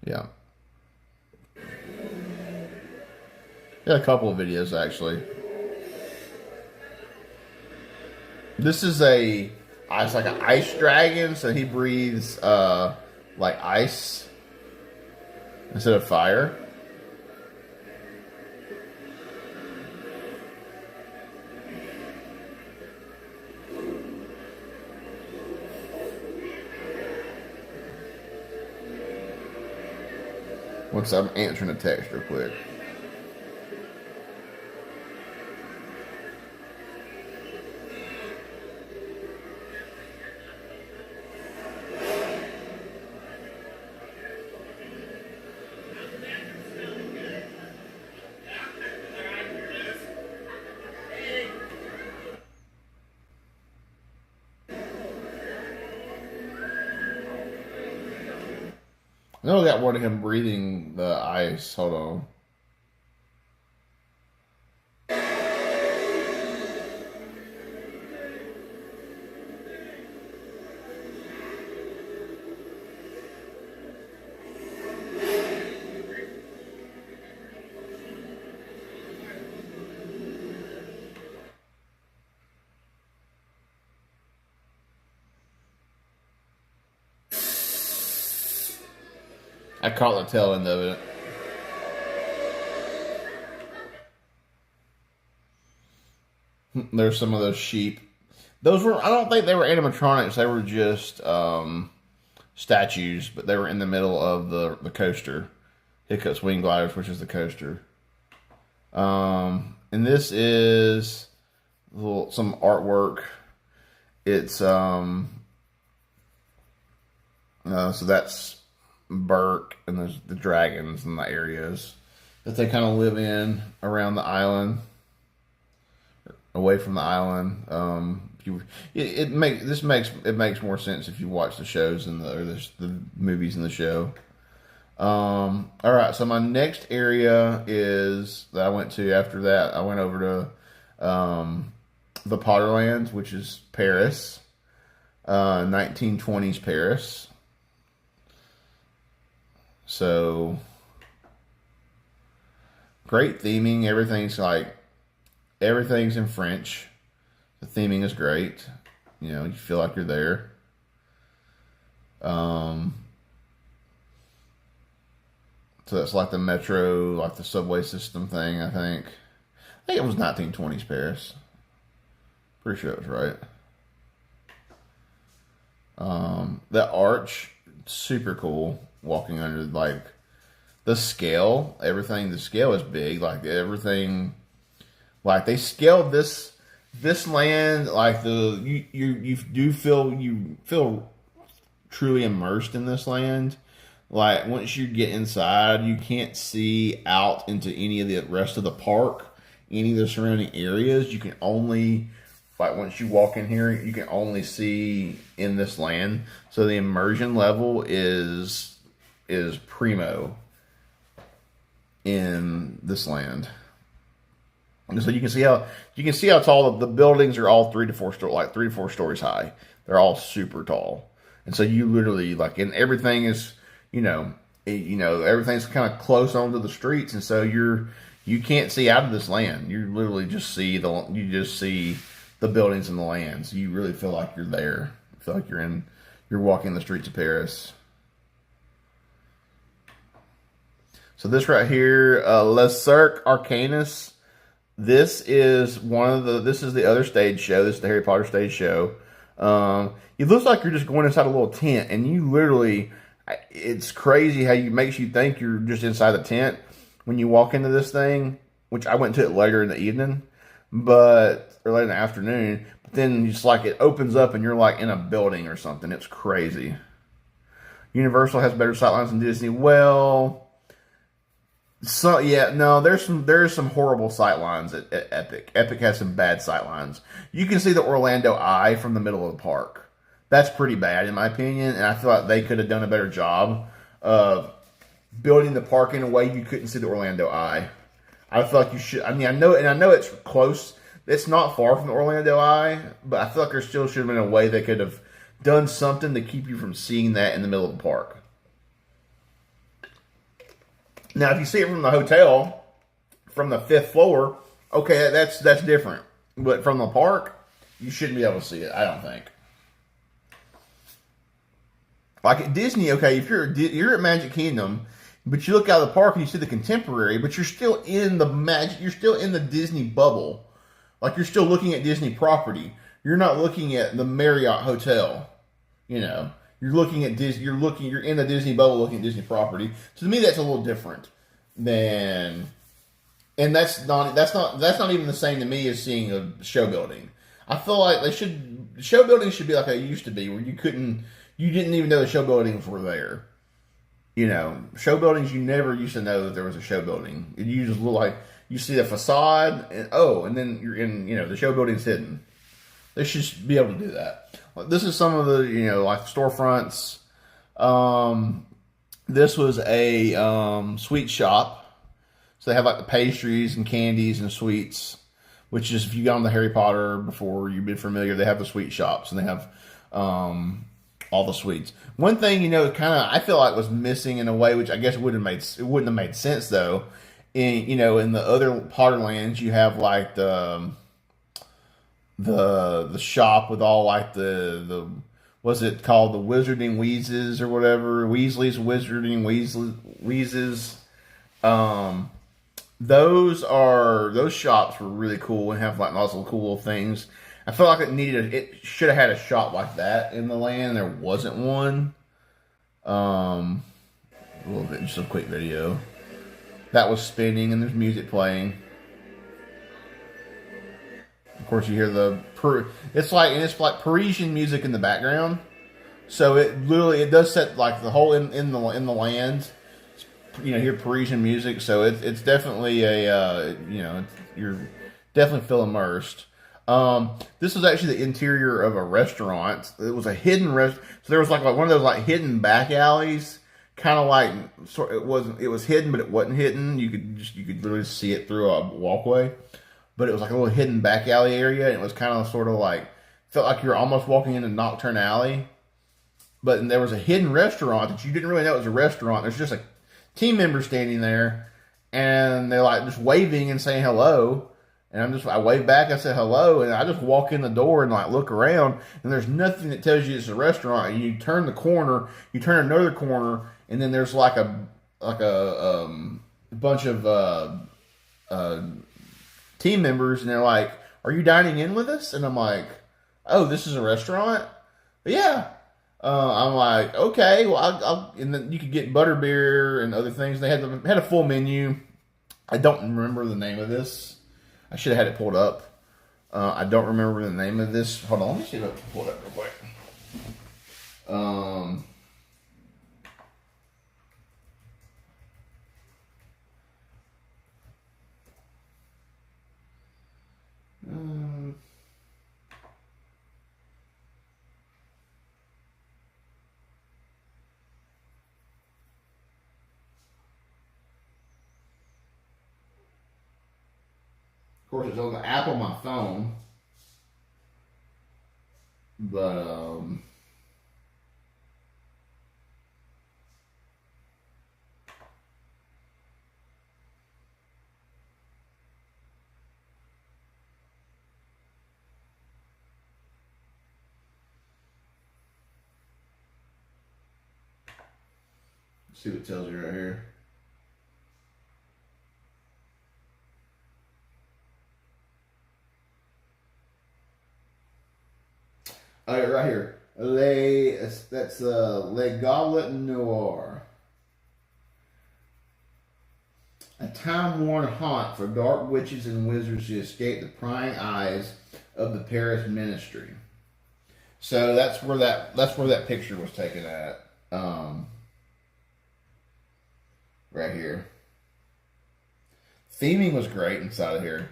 Speaker 1: Yeah. Got a couple of videos actually. This is it's like an ice dragon, so he breathes like ice instead of fire. Once I'm answering a text real quick. I know I got one of him breathing the ice. Hold on. I caught the tail end of it. There's some of those sheep. Those were, I don't think they were animatronics. They were just statues, but they were in the middle of the coaster. Hiccup's Wing Gliders, which is the coaster. And this is some artwork. It's so that's Burke, and there's the dragons and the areas that they kind of live in around the island, away from the island. It makes more sense if you watch the shows and the movies in the show. All right, so my next area is that I went to after that. I went over to the Potterlands, which is Paris, 1920s Paris. So great theming. Everything's in French. The theming is great. You know, you feel like you're there. So that's like the metro, like the subway system thing, I think. I think it was 1920s Paris. Pretty sure it was right. The arch, super cool. Walking under, like, the scale, the scale is big. Like, everything, like, they scaled this land, like, you feel truly immersed in this land. Like, once you get inside, you can't see out into any of the rest of the park. any of the surrounding areas. You can only, like once you walk in here, you can only see in this land. So the immersion level is primo in this land. And so you can see how tall the buildings are. All 3 to 4 stories high. They're all super tall, and so you literally and everything is everything's kind of close onto the streets, and so you can't see out of this land. You literally just see the buildings and the lands. You really feel like you're there. You feel like you're walking the streets of Paris. So this right here, Le Cirque Arcanus. This is the other stage show. This is the Harry Potter stage show. It looks like you're just going inside a little tent, and you literally, it's crazy how makes you think you're just inside the tent when you walk into this thing, which I went to it later in the evening, or late in the afternoon, but then just it opens up and you're in a building or something. It's crazy. Universal has better sightlines than Disney. Well, so yeah, no, there's some horrible sightlines at Epic. Epic has some bad sightlines. You can see the Orlando Eye from the middle of the park. That's pretty bad in my opinion, and I feel like they could have done a better job of building the park in a way you couldn't see the Orlando Eye. I feel like you should. I know it's close. It's not far from the Orlando Eye, but I feel like there still should have been a way they could have done something to keep you from seeing that in the middle of the park. Now, if you see it from the hotel, from the 5th floor, okay, that's different. But from the park, you shouldn't be able to see it, I don't think. Like at Disney, okay, if you're at Magic Kingdom, but you look out of the park and you see the Contemporary, but you're still in the Disney bubble. Like you're still looking at Disney property. You're not looking at the Marriott Hotel. You're looking at Disney. You're in the Disney bubble, looking at Disney property. So to me, that's a little different than, and that's not even the same to me as seeing a show building. I feel like show buildings should be like they used to be, where you didn't even know the show buildings were there. Show buildings, you never used to know that there was a show building. You just look like you see the facade, and then you're in. The show building's hidden. They should be able to do that. This is some of the, storefronts. This was a sweet shop. So they have the pastries and candies and sweets, which is, if you got on the Harry Potter before, you've been familiar, they have the sweet shops and they have all the sweets. One thing, I feel like was missing in a way, which I guess it wouldn't have made sense though. In the other Potter lands, you have the shop with all the what's it called, the Wizarding Wheezes or whatever, Weasley's Wizarding Wheezes. Those shops were really cool and have lots of cool little things. I felt like it should have had a shop like that in the land. There wasn't one. A little bit, just a quick video. That was spinning and there's music playing. Of course, you hear it's like Parisian music in the background. So it does set the whole in the land. Hear Parisian music. So it's definitely you're definitely feel immersed. This was actually the interior of a restaurant. It was a hidden So there was one of those hidden back alleys. Kind of it was hidden, but it wasn't hidden. You could literally see it through a walkway. But it was a little hidden back alley area, and it was kind of felt like you were almost walking into Nocturne Alley. But there was a hidden restaurant that you didn't really know it was a restaurant. There's just a team member standing there, and they're just waving and saying hello. And I wave back, I say hello, and I just walk in the door and look around, and there's nothing that tells you it's a restaurant. And you turn the corner, you turn another corner, and then there's a bunch of team members, and they're like, "Are you dining in with us?" And I'm like, "Oh, this is a restaurant?" Yeah. I'm like, "Okay, well, I'll." And then you could get butterbeer and other things. They had a full menu. I don't remember the name of this. I should have had it pulled up. I don't remember the name of this. Hold on, let me see if I can pull it up real quick. course, it's on the app on my phone. But, let's see what it tells you right here. Oh, right here. That's Le Goblet Noir. A time-worn haunt for dark witches and wizards to escape the prying eyes of the Paris ministry. So that's where that picture was taken at. Right here. Theming was great inside of here.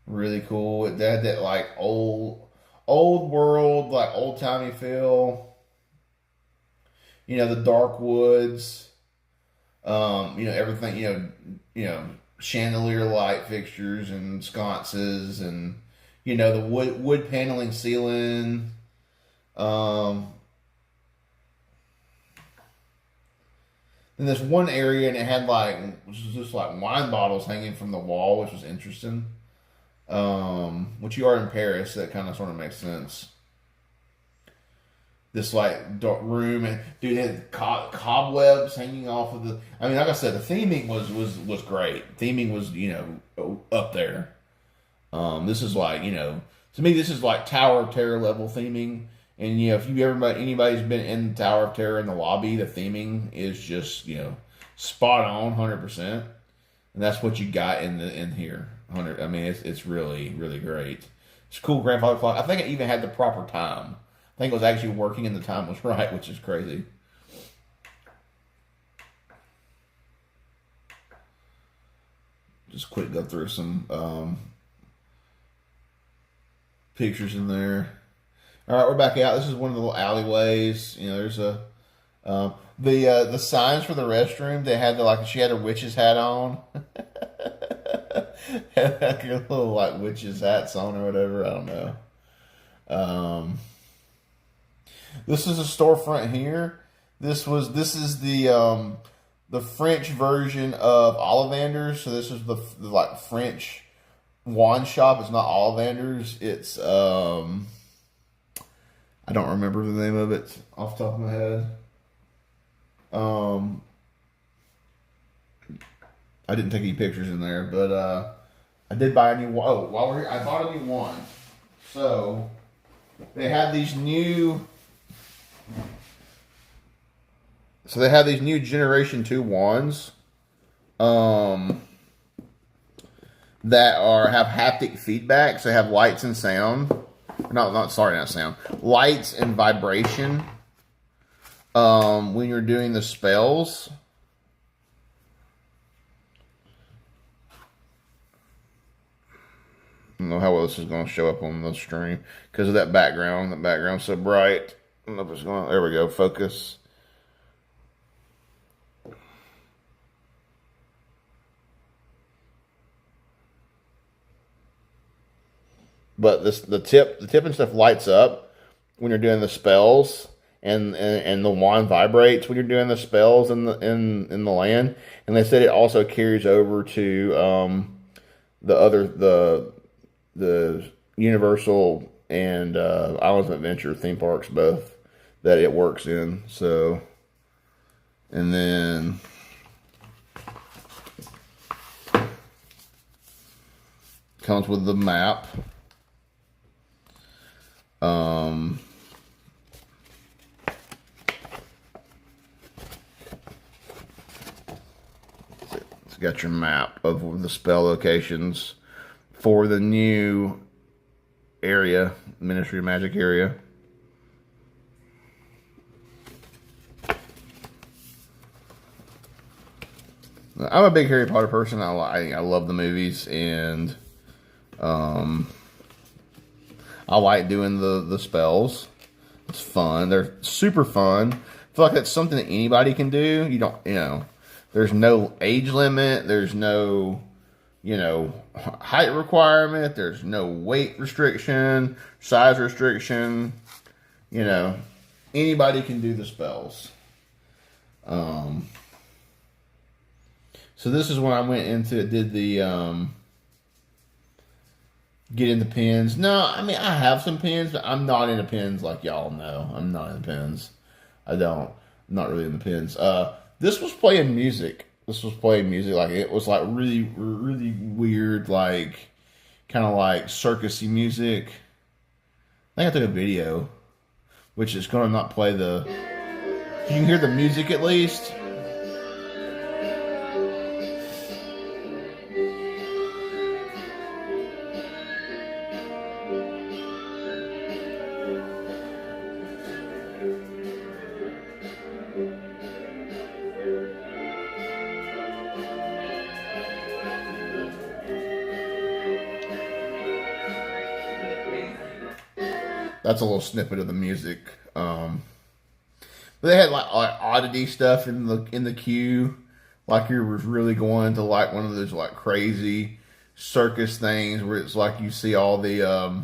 Speaker 1: Really cool. It had that like old world, like old timey feel. You know, the dark woods. Everything. Chandelier light fixtures and sconces, and the wood paneling ceiling. Then there's one area, and it had which was just like wine bottles hanging from the wall, which was interesting. Which you are in Paris, that kind of sort of makes sense. This like dark room, and dude, it had cobwebs hanging off of the. I mean, like I said, the theming was great. Theming was up there. This is like to me, this is like Tower of Terror level theming. And if anybody's been in the Tower of Terror in the lobby, the theming is just spot on, 100%. And that's what you got in here. I mean, it's really, really great. It's a cool grandfather clock. I think it even had the proper time. I think it was actually working and the time was right, which is crazy. Just quick go through some pictures in there. All right, we're back out. This is one of the little alleyways. There's the signs for the restroom. They had she had her witch's hat on. Had like a little witch's hats on or whatever. I don't know. This is a storefront here. This is the French version of Ollivanders. So this is the French wand shop. It's not Ollivanders. It's I don't remember the name of it off the top of my head. I didn't take any pictures in there, but I did buy a new one. Oh, while we're here, I bought a new one. So they have these new. So they have these new Generation 2 wands, that have haptic feedback. So they have lights and sound. Not sound. Lights and vibration. When you're doing the spells. I don't know how well this is going to show up on the stream because of that background. The background's so bright. I don't know if it's going. There we go. Focus. But the tip and stuff lights up when you're doing the spells, and the wand vibrates when you're doing the spells in the land. And they said it also carries over to the Universal and Islands of Adventure theme parks, both that it works in. So, and then comes with the map. It's got your map of the spell locations for the new area, Ministry of Magic area. I'm a big Harry Potter person. I love the movies, and I like doing the spells. It's fun. They're super fun. I feel like that's something that anybody can do. You don't, There's no age limit. There's no, height requirement. There's no weight restriction, size restriction. Anybody can do the spells. So this is when I went into it, did the get into pins. No, I mean I have some pins, but I'm not into pins like y'all know. I'm not into pins. I'm not really into pins. This was playing music. Like it was like really, really weird, like kind of like circusy music. I think I took a video, which is going to not play the. You can hear the music at least. That's a little snippet of the music. But they had like oddity stuff in the queue, like you was really going to like one of those like crazy circus things where it's like you see all the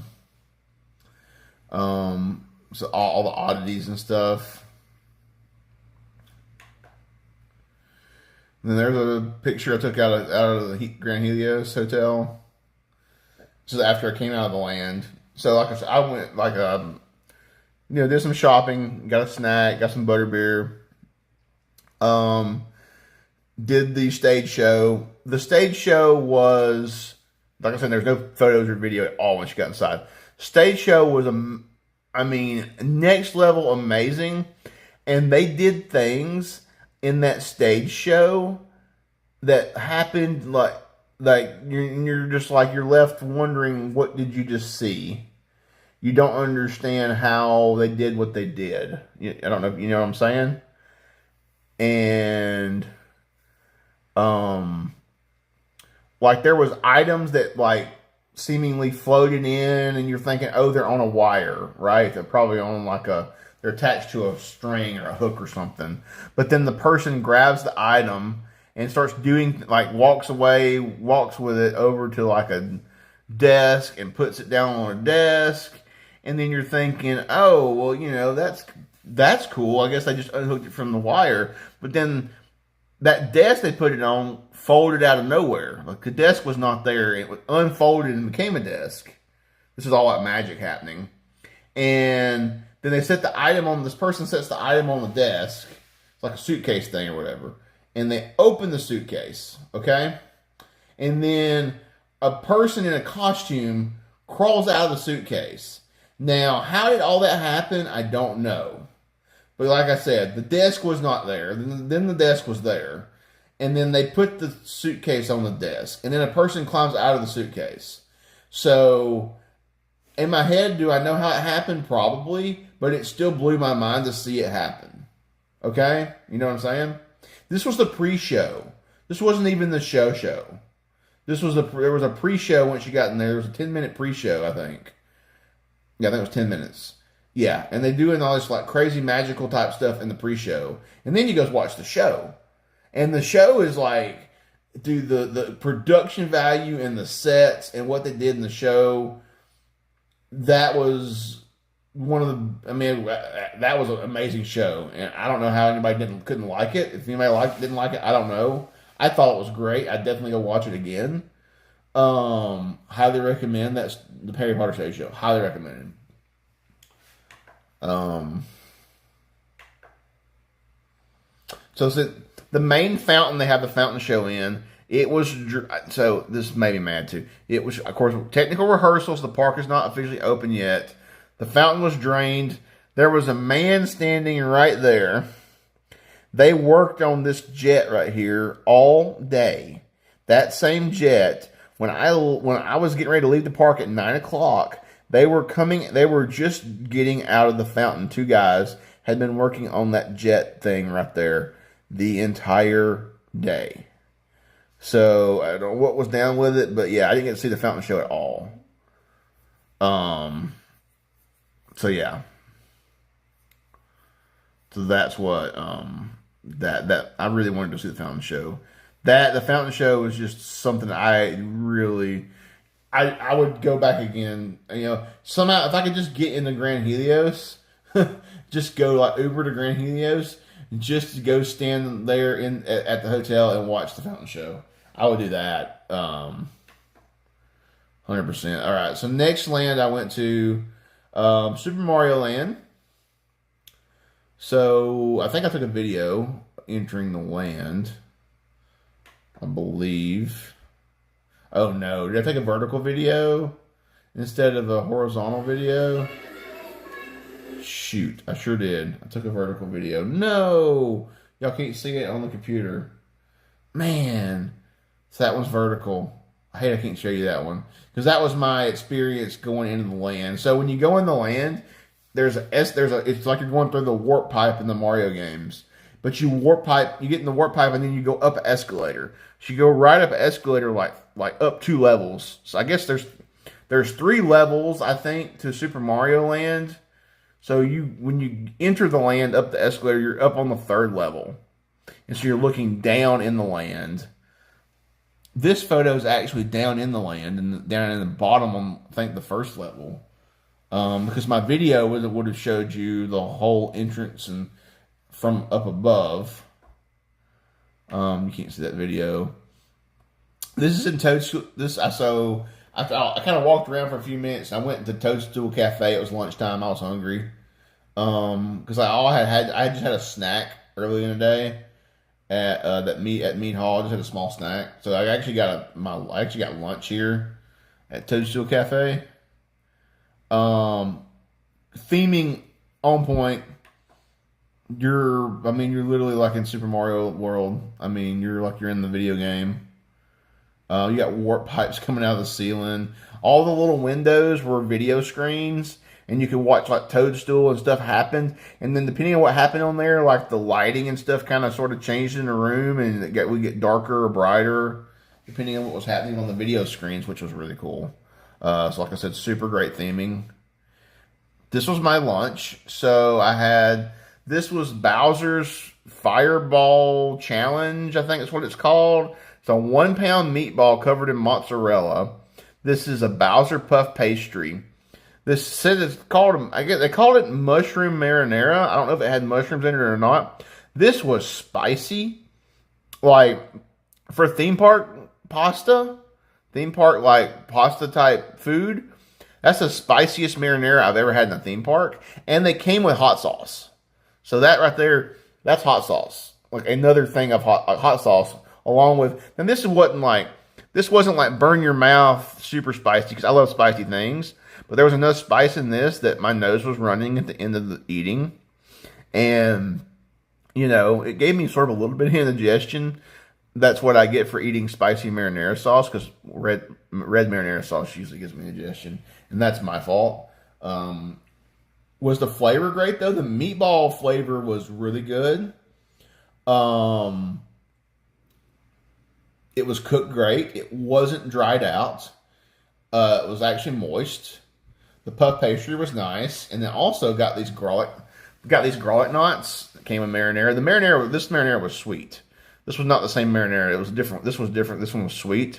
Speaker 1: so all the oddities and stuff. And then there's a picture I took out of the Grand Helios Hotel. This is after I came out of the land. So like I said, I went like did some shopping, got a snack, got some butterbeer. Did the stage show. The stage show was, like I said, there's no photos or video at all once you got inside. Stage show was next level amazing, and they did things in that stage show that happened like you're just like you're left wondering, what did you just see? You don't understand how they did what they did. I don't know, you know what I'm saying? And like there was items that like seemingly floated in, and you're thinking, oh, they're on a wire, right? They're probably on they're attached to a string or a hook or something. But then the person grabs the item and starts doing, like, walks with it over to like a desk and puts it down on a desk. And then you're thinking, oh, well, that's cool. I guess I just unhooked it from the wire. But then that desk they put it on folded out of nowhere. Like the desk was not there. It was unfolded and became a desk. This is all like magic happening. And then they set the item on, this person sets the item on the desk. It's like a suitcase thing or whatever. And they open the suitcase, okay? And then a person in a costume crawls out of the suitcase. Now, how did all that happen? I don't know. But like I said, the desk was not there. Then the desk was there. And then they put the suitcase on the desk. And then a person climbs out of the suitcase. So, in my head, do I know how it happened? Probably. But it still blew my mind to see it happen. Okay? You know what I'm saying? This was the pre-show. This wasn't even the show. There was a pre-show once you got in there. There was a 10-minute pre-show, I think. Yeah, I think it was 10 minutes. Yeah, and they're doing all this like crazy magical type stuff in the pre-show. And then you go watch the show. And the show is like, dude, the production value and the sets and what they did in the show, that was that was an amazing show. And I don't know how anybody couldn't like it. If anybody didn't like it, I don't know. I thought it was great. I'd definitely go watch it again. Highly recommend. That's the Harry Potter Stage Show. Highly recommended. So the main fountain they have the fountain show in. It was, so this made me mad too. It was, of course, technical rehearsals. The park is not officially open yet. The fountain was drained. There was a man standing right there. They worked on this jet right here all day. That same jet, when I was getting ready to leave the park at 9 o'clock, they were just getting out of the fountain. Two guys had been working on that jet thing right there the entire day. So I don't know what was down with it, but yeah, I didn't get to see the fountain show at all. So yeah. So that's what that I really wanted to see the fountain show. The fountain show was just something I really I would go back again. You know, somehow if I could just get into Grand Helios, just go like Uber to Grand Helios, just to go stand there at the hotel and watch the fountain show. I would do that. 100%. All right. So next land I went to Super Mario Land. So I think I took a video entering the land. I believe. Oh no, did I take a vertical video instead of a horizontal video? Shoot, I sure did. I took a vertical video. No! Y'all can't see it on the computer. Man. So that one's vertical. I hate I can't show you that one. Because that was my experience going into the land. So when you go in the land, it's like you're going through the warp pipe in the Mario games. But you get in the warp pipe and then you go up an escalator. So you go right up an escalator like up 2 levels. So I guess there's 3 levels, I think, to Super Mario Land. So when you enter the land up the escalator, you're up on the 3rd level. And so you're looking down in the land. This photo is actually down in the land and down in the bottom on, I think, the 1st level. Because my video would have showed you the whole entrance and from up above. You can't see that video. This is in Toadstool. I kind of walked around for a few minutes. I went to Toadstool Cafe. It was lunchtime. I was hungry. Because I just had a snack early in the day at Meat Hall. I just had a small snack. So I actually got lunch here at Toadstool Cafe. Theming on point. You're literally like in Super Mario World. I mean, you're in the video game. You got warp pipes coming out of the ceiling. All the little windows were video screens, and you could watch like Toadstool and stuff happen. And then depending on what happened on there, like the lighting and stuff kind of sort of changed in the room, and we get darker or brighter depending on what was happening on the video screens, which was really cool. So like I said, super great theming. This was my lunch. So this was Bowser's Fireball Challenge, I think that's what it's called. It's a 1-pound meatball covered in mozzarella. This is a Bowser puff pastry. This said it's called, I guess they called it mushroom marinara. I don't know if it had mushrooms in it or not. This was spicy. Like, for theme park pasta type food, that's the spiciest marinara I've ever had in a theme park. And they came with hot sauce. So that right there, that's hot sauce. Like another thing of hot sauce, along with. And this wasn't like burn your mouth super spicy, because I love spicy things. But there was enough spice in this that my nose was running at the end of the eating, and it gave me sort of a little bit of indigestion. That's what I get for eating spicy marinara sauce, because red marinara sauce usually gives me indigestion, and that's my fault. Was the flavor great, though? The meatball flavor was really good. It was cooked great. It wasn't dried out. It was actually moist. The puff pastry was nice, and then also got these garlic knots that came with marinara. This marinara was sweet. This was not the same marinara. It was different. This was different. This one was sweet.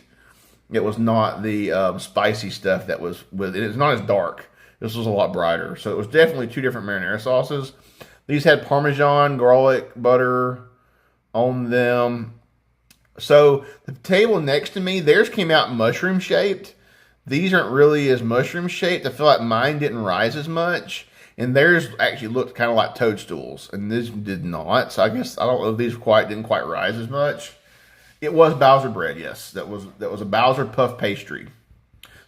Speaker 1: It was not the spicy stuff that was with it. It's not as dark. This was a lot brighter. So it was definitely 2 different marinara sauces. These had Parmesan, garlic, butter on them. So the table next to me, theirs came out mushroom shaped. These aren't really as mushroom shaped. I feel like mine didn't rise as much. And theirs actually looked kind of like toadstools. And this did not. So I guess, I don't know if these didn't quite rise as much. It was Bowser bread, yes. That was a Bowser puff pastry.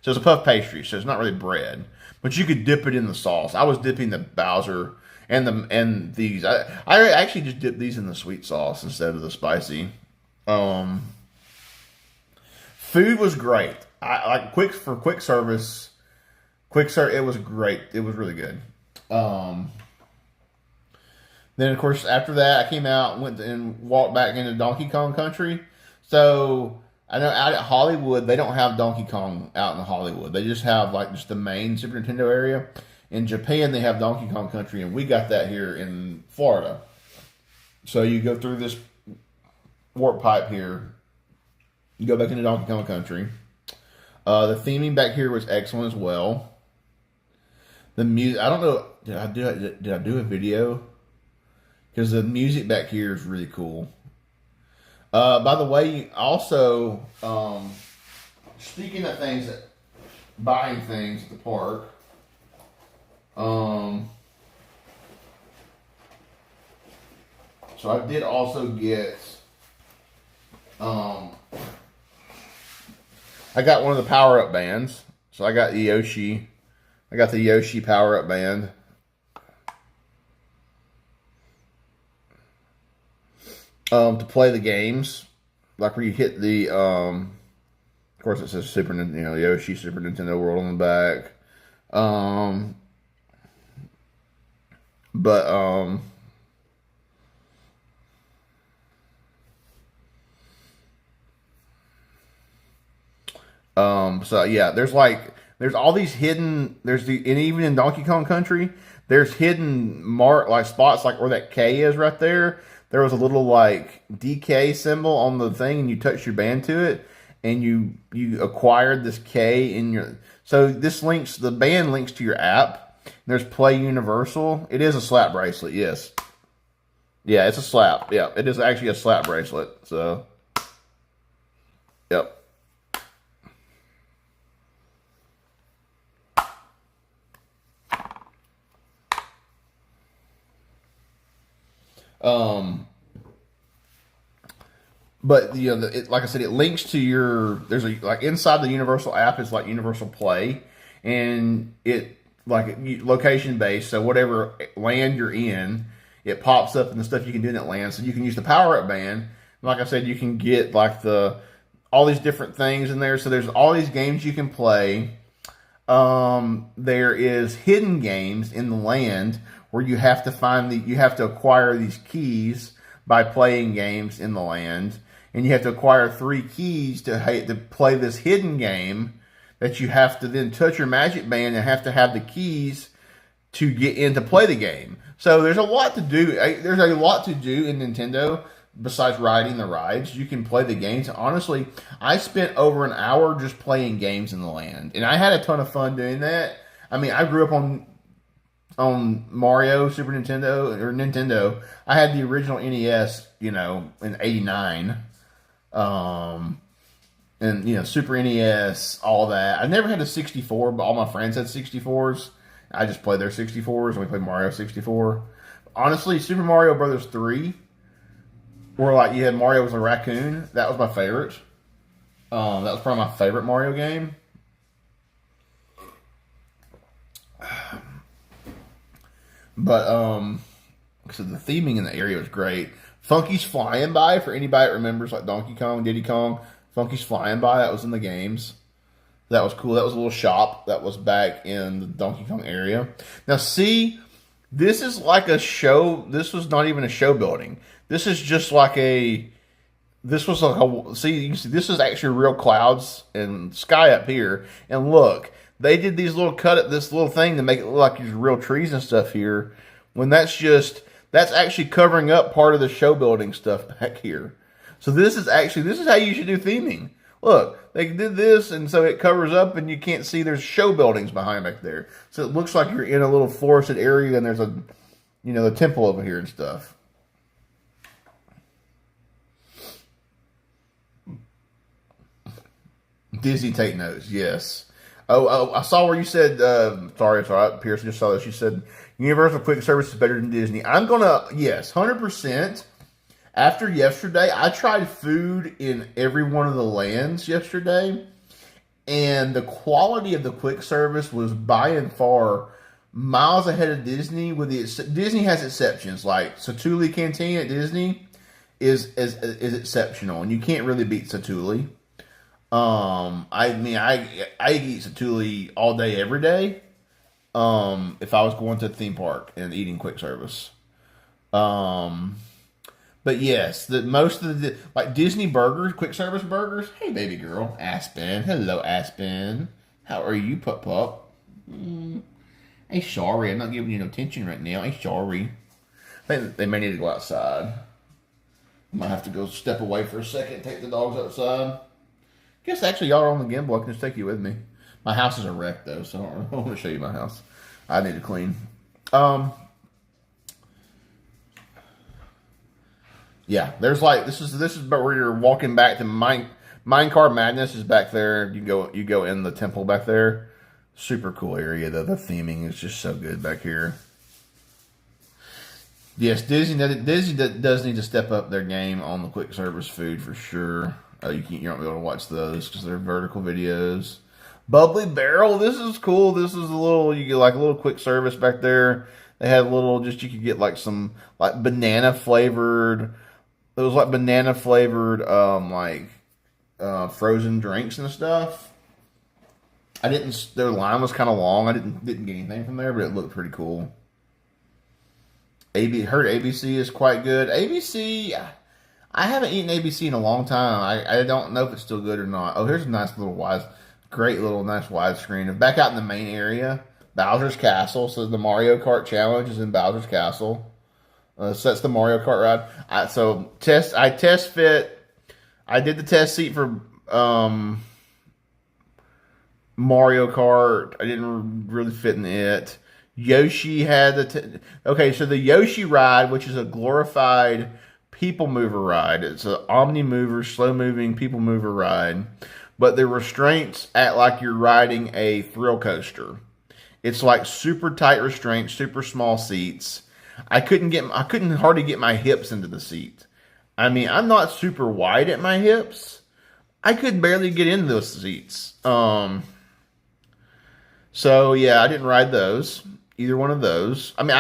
Speaker 1: So it's a puff pastry, so it's not really bread. But you could dip it in the sauce. I was dipping the Bowser and these. I actually just dipped these in the sweet sauce instead of the spicy. Food was great. Quick service. It was great. It was really good. Then of course after that I came out and went and walked back into Donkey Kong Country. So I know out at Hollywood they don't have Donkey Kong out in Hollywood. They just have just the main Super Nintendo area. In Japan they have Donkey Kong Country, and we got that here in Florida. So you go through this warp pipe here. You go back into Donkey Kong Country. The theming back here was excellent as well. The music, I don't know, did I do a video? Because the music back here is really cool. By the way, also, speaking of things, buying things at the park, so I did also get, I got one of the power-up bands. So I got the Yoshi. I got the Yoshi power-up band. To play the games, like where you hit the, of course it says Super Nintendo, Yoshi Super Nintendo World on the back. So yeah, there's all these hidden, and even in Donkey Kong Country, there's hidden spots like where that K is right there. There was a little like DK symbol on the thing, and you touched your band to it, and you acquired this K in your. So the band links to your app. There's Play Universal. It is a slap bracelet, yes. Yeah, it's a slap. Yeah, it is actually a slap bracelet. So, yep. But like I said, it links to your. There's inside the Universal app is like Universal Play, and location based. So whatever land you're in, it pops up and the stuff you can do in that land. So you can use the power up band. Like I said, you can get all these different things in there. So there's all these games you can play. There is hidden games in the land where you have to acquire these keys by playing games in the land, and you have to acquire 3 keys to play this hidden game that you have to then touch your magic band and have to have the keys to get in to play the game. So there's a lot to do. There's a lot to do in Nintendo besides riding the rides. You can play the games. Honestly, I spent over an hour just playing games in the land, and I had a ton of fun doing that. I mean, I grew up on Mario, Super Nintendo, or Nintendo. I had the original NES, in '89. And, Super NES, all that. I never had a 64, but all my friends had 64s. I just played their 64s, and we played Mario 64. Honestly, Super Mario Brothers 3, where, you had Mario as a raccoon, that was my favorite. That was probably my favorite Mario game. But, so the theming in the area was great. Funky's Flying By, for anybody that remembers, like Donkey Kong, Diddy Kong. Funky's Flying By, that was in the games. That was cool. That was a little shop that was back in the Donkey Kong area. Now, see, this is like a show. This was not even a show building. This is just like see, you can see this is actually real clouds and sky up here. And look, they did this little thing to make it look like there's real trees and stuff here. When that's actually covering up part of the show building stuff back here. So this is how you should do theming. Look, they did this, and so it covers up, and you can't see there's show buildings behind back there. So it looks like you're in a little forested area, and there's the temple over here and stuff. Disney take notes, yes. Oh, I saw where you said, sorry, Pierce just saw this. You said Universal Quick Service is better than Disney. Yes, 100%. After yesterday, I tried food in every one of the lands yesterday, and the quality of the quick service was by and far miles ahead of Disney. Disney has exceptions, like Satuli Canteen at Disney is exceptional, and you can't really beat Satuli. I eat Satuli all day, every day. If I was going to a theme park and eating quick service. But yes, most of the Disney burgers, quick service burgers. Hey, baby girl, Aspen. Hello, Aspen. How are you, pup? Hey, sorry, I'm not giving you no attention right now. Hey, sorry. They may need to go outside. Might have to go step away for a second, take the dogs outside. Guess actually y'all are on the gimbal. I can just take you with me. My house is a wreck though, so I don't want to show you my house. I need to clean. Yeah, there's like this is about where you're walking back to Minecart Madness is back there. You go in the temple back there. Super cool area though. The theming is just so good back here. Yes, Disney does need to step up their game on the quick service food for sure. You won't be able to watch those because they're vertical videos. Bubbly Barrel, this is cool. This is a little, you get like a little quick service back there. They had a little, you could get like some like banana flavored. It was like banana flavored, frozen drinks and stuff. Their line was kind of long. I didn't get anything from there, but it looked pretty cool. Heard ABC is quite good. ABC, I haven't eaten ABC in a long time. I don't know if it's still good or not. Oh, here's a nice little nice widescreen. Back out in the main area, Bowser's Castle. So the Mario Kart Challenge is in Bowser's Castle. So that's the Mario Kart ride. I did the test seat for Mario Kart. I didn't really fit in it. Yoshi had so the Yoshi ride, which is a glorified people mover ride. It's an omni mover, slow moving people mover ride, but the restraints act like you're riding a thrill coaster. It's like super tight restraints, super small seats. I couldn't hardly get my hips into the seat. I mean, I'm not super wide at my hips. I could barely get into those seats. So yeah, I didn't ride those. Either one of those. I mean,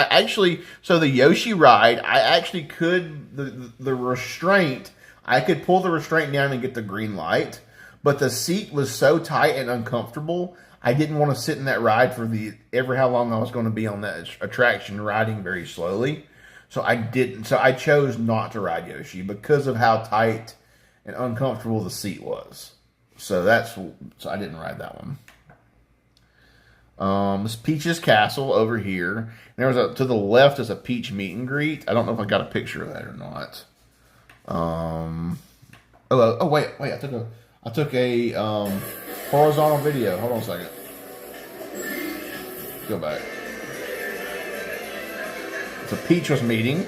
Speaker 1: so the Yoshi ride, I actually could, the restraint, I could pull the restraint down and get the green light, but the seat was so tight and uncomfortable, I didn't want to sit in that ride for how long I was going to be on that attraction riding very slowly. So I chose not to ride Yoshi because of how tight and uncomfortable the seat was. So I didn't ride that one. This Peach's Castle over here. To the left is a Peach meet and greet. I don't know if I got a picture of that or not. Wait. I took a horizontal video. Hold on a second. Go back. So Peach was meeting.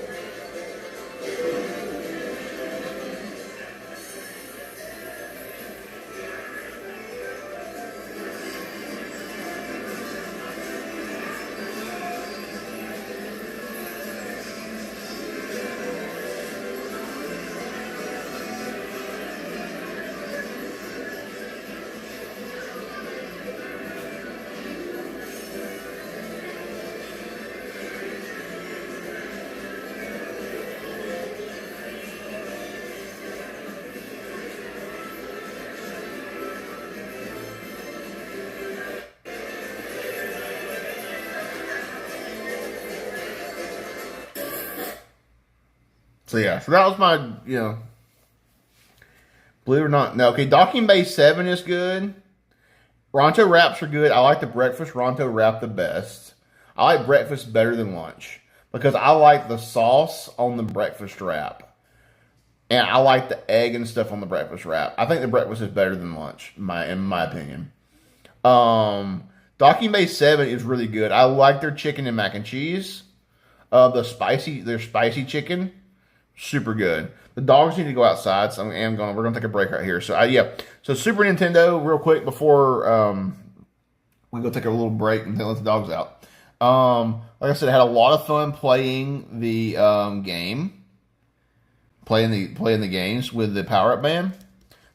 Speaker 1: So yeah, so that was my, believe it or not. No, okay, Docking Bay 7 is good. Ronto wraps are good. I like the breakfast Ronto wrap the best. I like breakfast better than lunch because I like the sauce on the breakfast wrap. And I like the egg and stuff on the breakfast wrap. I think the breakfast is better than lunch, in my opinion. Docking Bay 7 is really good. I like their chicken and mac and cheese. Their spicy chicken. Super good. The dogs need to go outside, so we're gonna take a break right here. So So Super Nintendo, real quick before we go take a little break and let the dogs out. Like I said, I had a lot of fun playing the game, playing the games with the Power Up Band.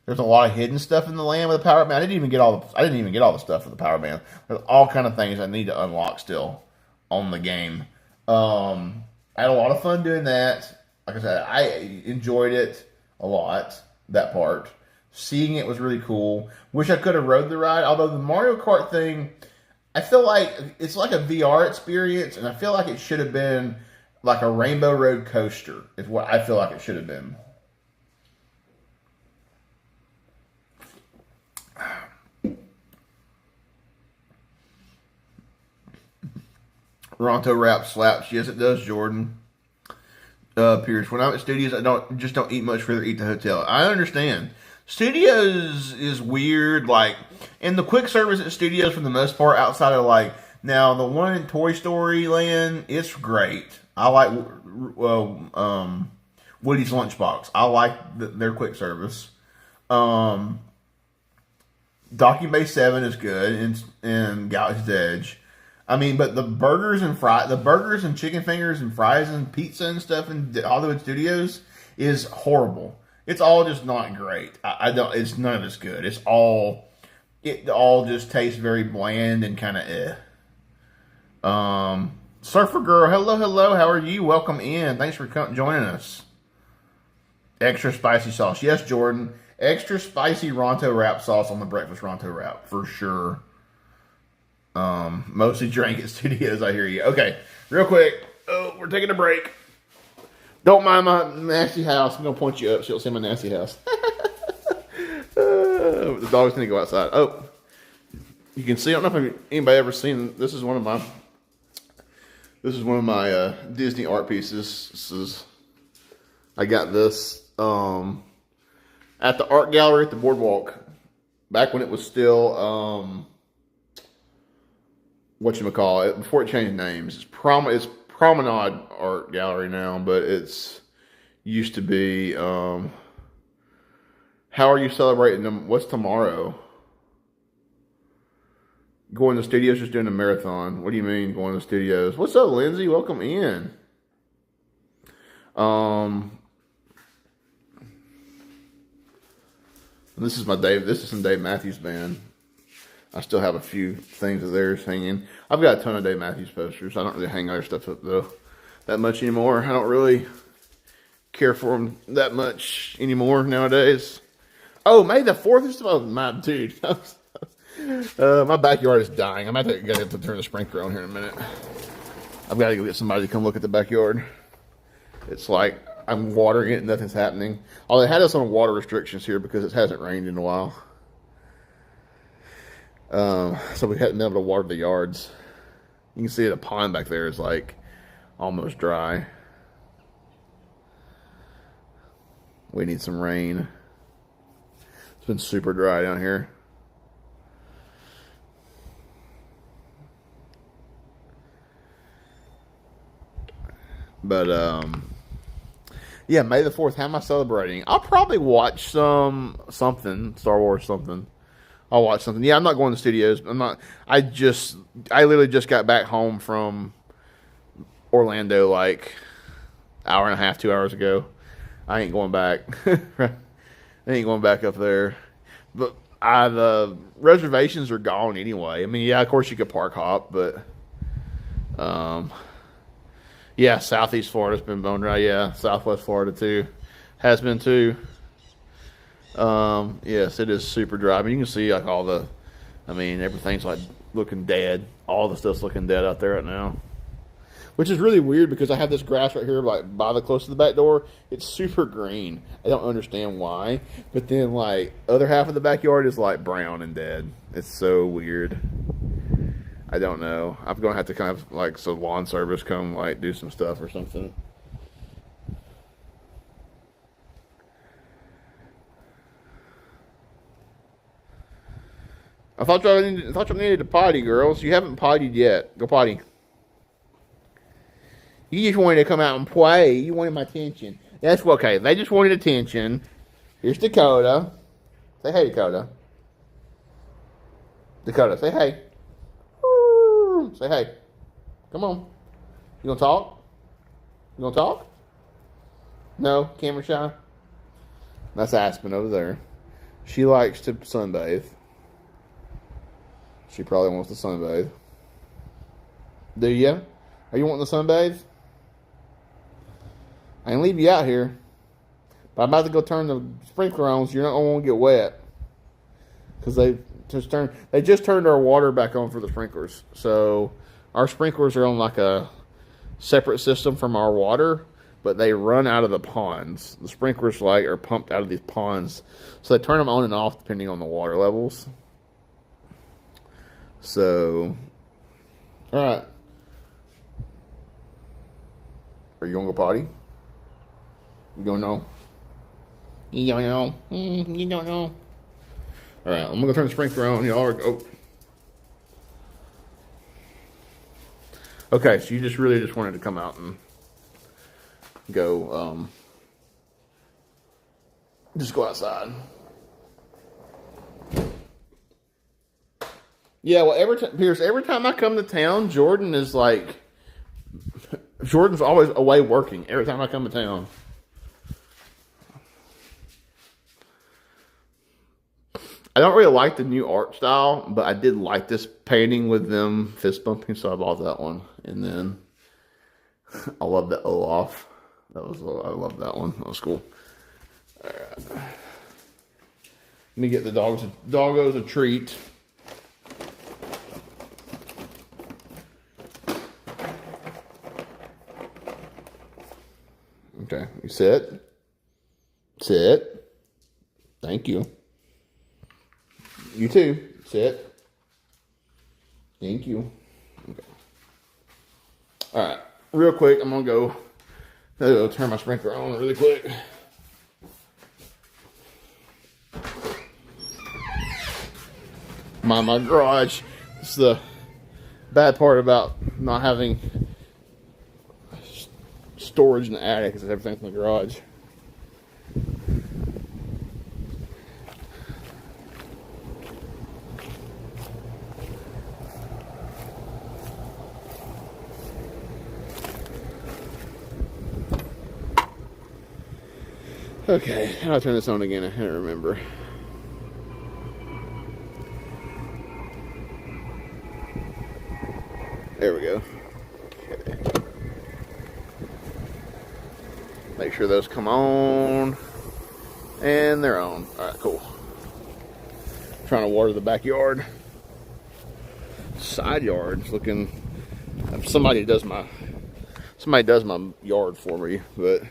Speaker 1: There's a lot of hidden stuff in the land with the Power Up Band. I didn't even get all the stuff with the Power Band. There's all kind of things I need to unlock still on the game. I had a lot of fun doing that. Like I said, I enjoyed it a lot, that part. Seeing it was really cool. Wish I could have rode the ride. Although the Mario Kart thing, I feel like it's like a VR experience, and I feel like it should have been like a Rainbow Road coaster, is what I feel like it should have been. Ronto wrap slaps. Yes, it does, Jordan. Pierce. When I'm at studios, I don't eat much. Rather eat the hotel. I understand. Studios is weird. Like, and the quick service at studios for the most part, outside of like now the one in Toy Story Land, it's great. I like Woody's Lunchbox. I like their quick service. Docking Bay 7 is good, and Galaxy's Edge. I mean, but the burgers and chicken fingers and fries and pizza and stuff in Hollywood Studios is horrible. It's all just not great. I don't. It's none of it's good. It all just tastes very bland and kind of Surfer Girl, hello. How are you? Welcome in. Thanks for joining us. Extra spicy sauce. Yes, Jordan. Extra spicy Ronto wrap sauce on the breakfast Ronto wrap for sure. Mostly drank at studios. I hear you. Okay, real quick. Oh, we're taking a break. Don't mind my nasty house. I'm gonna point you up so you'll see my nasty house. The dogs need to go outside. Oh, you can see. I don't know if anybody ever seen. This is one of my Disney art pieces. I got this at the art gallery at the boardwalk back when it was still whatchamacallit, before it changed names. It's Promenade Art Gallery now, but it's used to be how are you celebrating them? What's tomorrow? Going to studios, just doing a marathon. What do you mean going to studios? What's up, Lindsay? Welcome in. This is some Dave Matthews Band. I still have a few things of theirs hanging. I've got a ton of Dave Matthews posters. I don't really hang other stuff up though that much anymore. I don't really care for them that much anymore nowadays. Oh, May the 4th is my dude. My backyard is dying. I'm going to have to turn the sprinkler on here in a minute. I've got to go get somebody to come look at the backyard. It's like I'm watering it and nothing's happening. Although they had us on water restrictions here because it hasn't rained in a while. So we hadn't been able to water the yards. You can see the pond back there is like almost dry. We need some rain. It's been super dry down here. But yeah, May the 4th. How am I celebrating? I'll probably watch something Star Wars something. I'll watch something. Yeah, I'm not going to studios. I literally just got back home from Orlando like hour and a half, 2 hours ago. I ain't going back. I ain't going back up there. But the reservations are gone anyway. I mean, yeah, of course you could park hop, but yeah, Southeast Florida's been bone dry. Yeah, Southwest Florida too. Has been too. Yes, it is super dry. I mean, you can see like everything's like looking dead. All the stuff's looking dead out there right now. Which is really weird because I have this grass right here like close to the back door. It's super green. I don't understand why. But then like other half of the backyard is like brown and dead. It's so weird. I don't know. I'm going to have to kind of like so lawn service come like do some stuff or something. I thought y'all needed to potty, girls. You haven't pottied yet. Go potty. You just wanted to come out and play. You wanted my attention. That's okay. They just wanted attention. Here's Dakota. Say hey, Dakota. Dakota, say hey. Say hey. Come on. You gonna talk? You gonna talk? No? Camera shy? That's Aspen over there. She likes to sunbathe. She probably wants to sunbathe. Do you? Are you wanting to sunbathe? I can leave you out here. But I'm about to go turn the sprinkler on so you're not going to want to get wet. Because they just turned our water back on for the sprinklers. So our sprinklers are on like a separate system from our water. But they run out of the ponds. The sprinklers are pumped out of these ponds. So they turn them on and off depending on the water levels. So, all right. Are you going to go potty? You don't know? You don't know? You don't know? Alright, I'm gonna turn the sprinkler on. Y'all are. Oh. Okay, so you just really just wanted to come out and go, just go outside. Yeah, well, Pierce, every time I come to town, Jordan's always away working every time I come to town. I don't really like the new art style, but I did like this painting with them fist bumping, so I bought that one. And then I love the Olaf. I love that one. That was cool. All right. Let me get the doggos a treat. Okay, you sit. Sit. Thank you. You too. Sit. Thank you. Okay. All right. Real quick, I'm going to go turn my sprinkler on really quick. My garage. This is the bad part about not having storage in the attic is everything's in the garage. Okay, how do I turn this on again? I can't remember. There we go. Okay. Make sure those come on. And they're on. Alright, cool. Trying to water the backyard. Side yard. It's looking. Somebody does my yard for me, but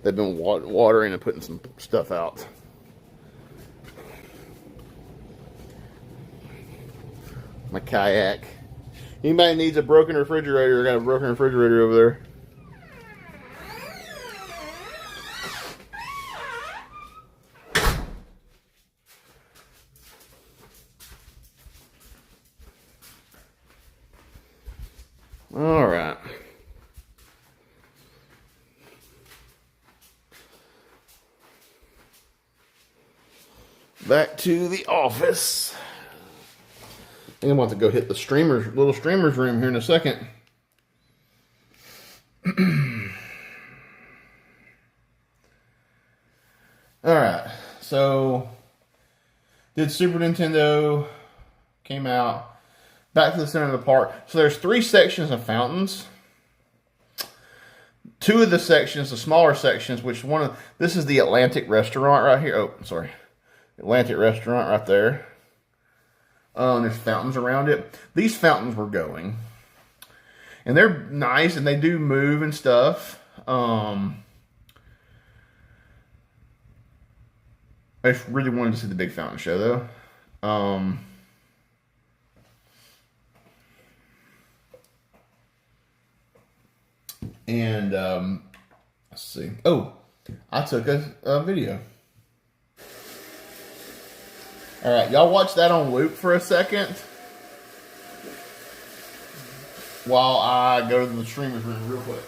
Speaker 1: they've been watering and putting some stuff out. My kayak. Anybody needs a broken refrigerator? I got a broken refrigerator over there. All right. Back to the office. I think I'm about to go hit the little streamers room here in a second. All right. So, did Super Nintendo, came out. Back to the center of the park. So there's 3 sections of fountains. 2 of the sections, the smaller sections, this is the Atlantic restaurant right here. Oh, sorry. Atlantic restaurant right there. There's fountains around it. These fountains were going. And they're nice and they do move and stuff. I just really wanted to see the big fountain show though. Let's see. Oh, I took a video. All right, y'all watch that on loop for a second while I go to the streamer's room real quick.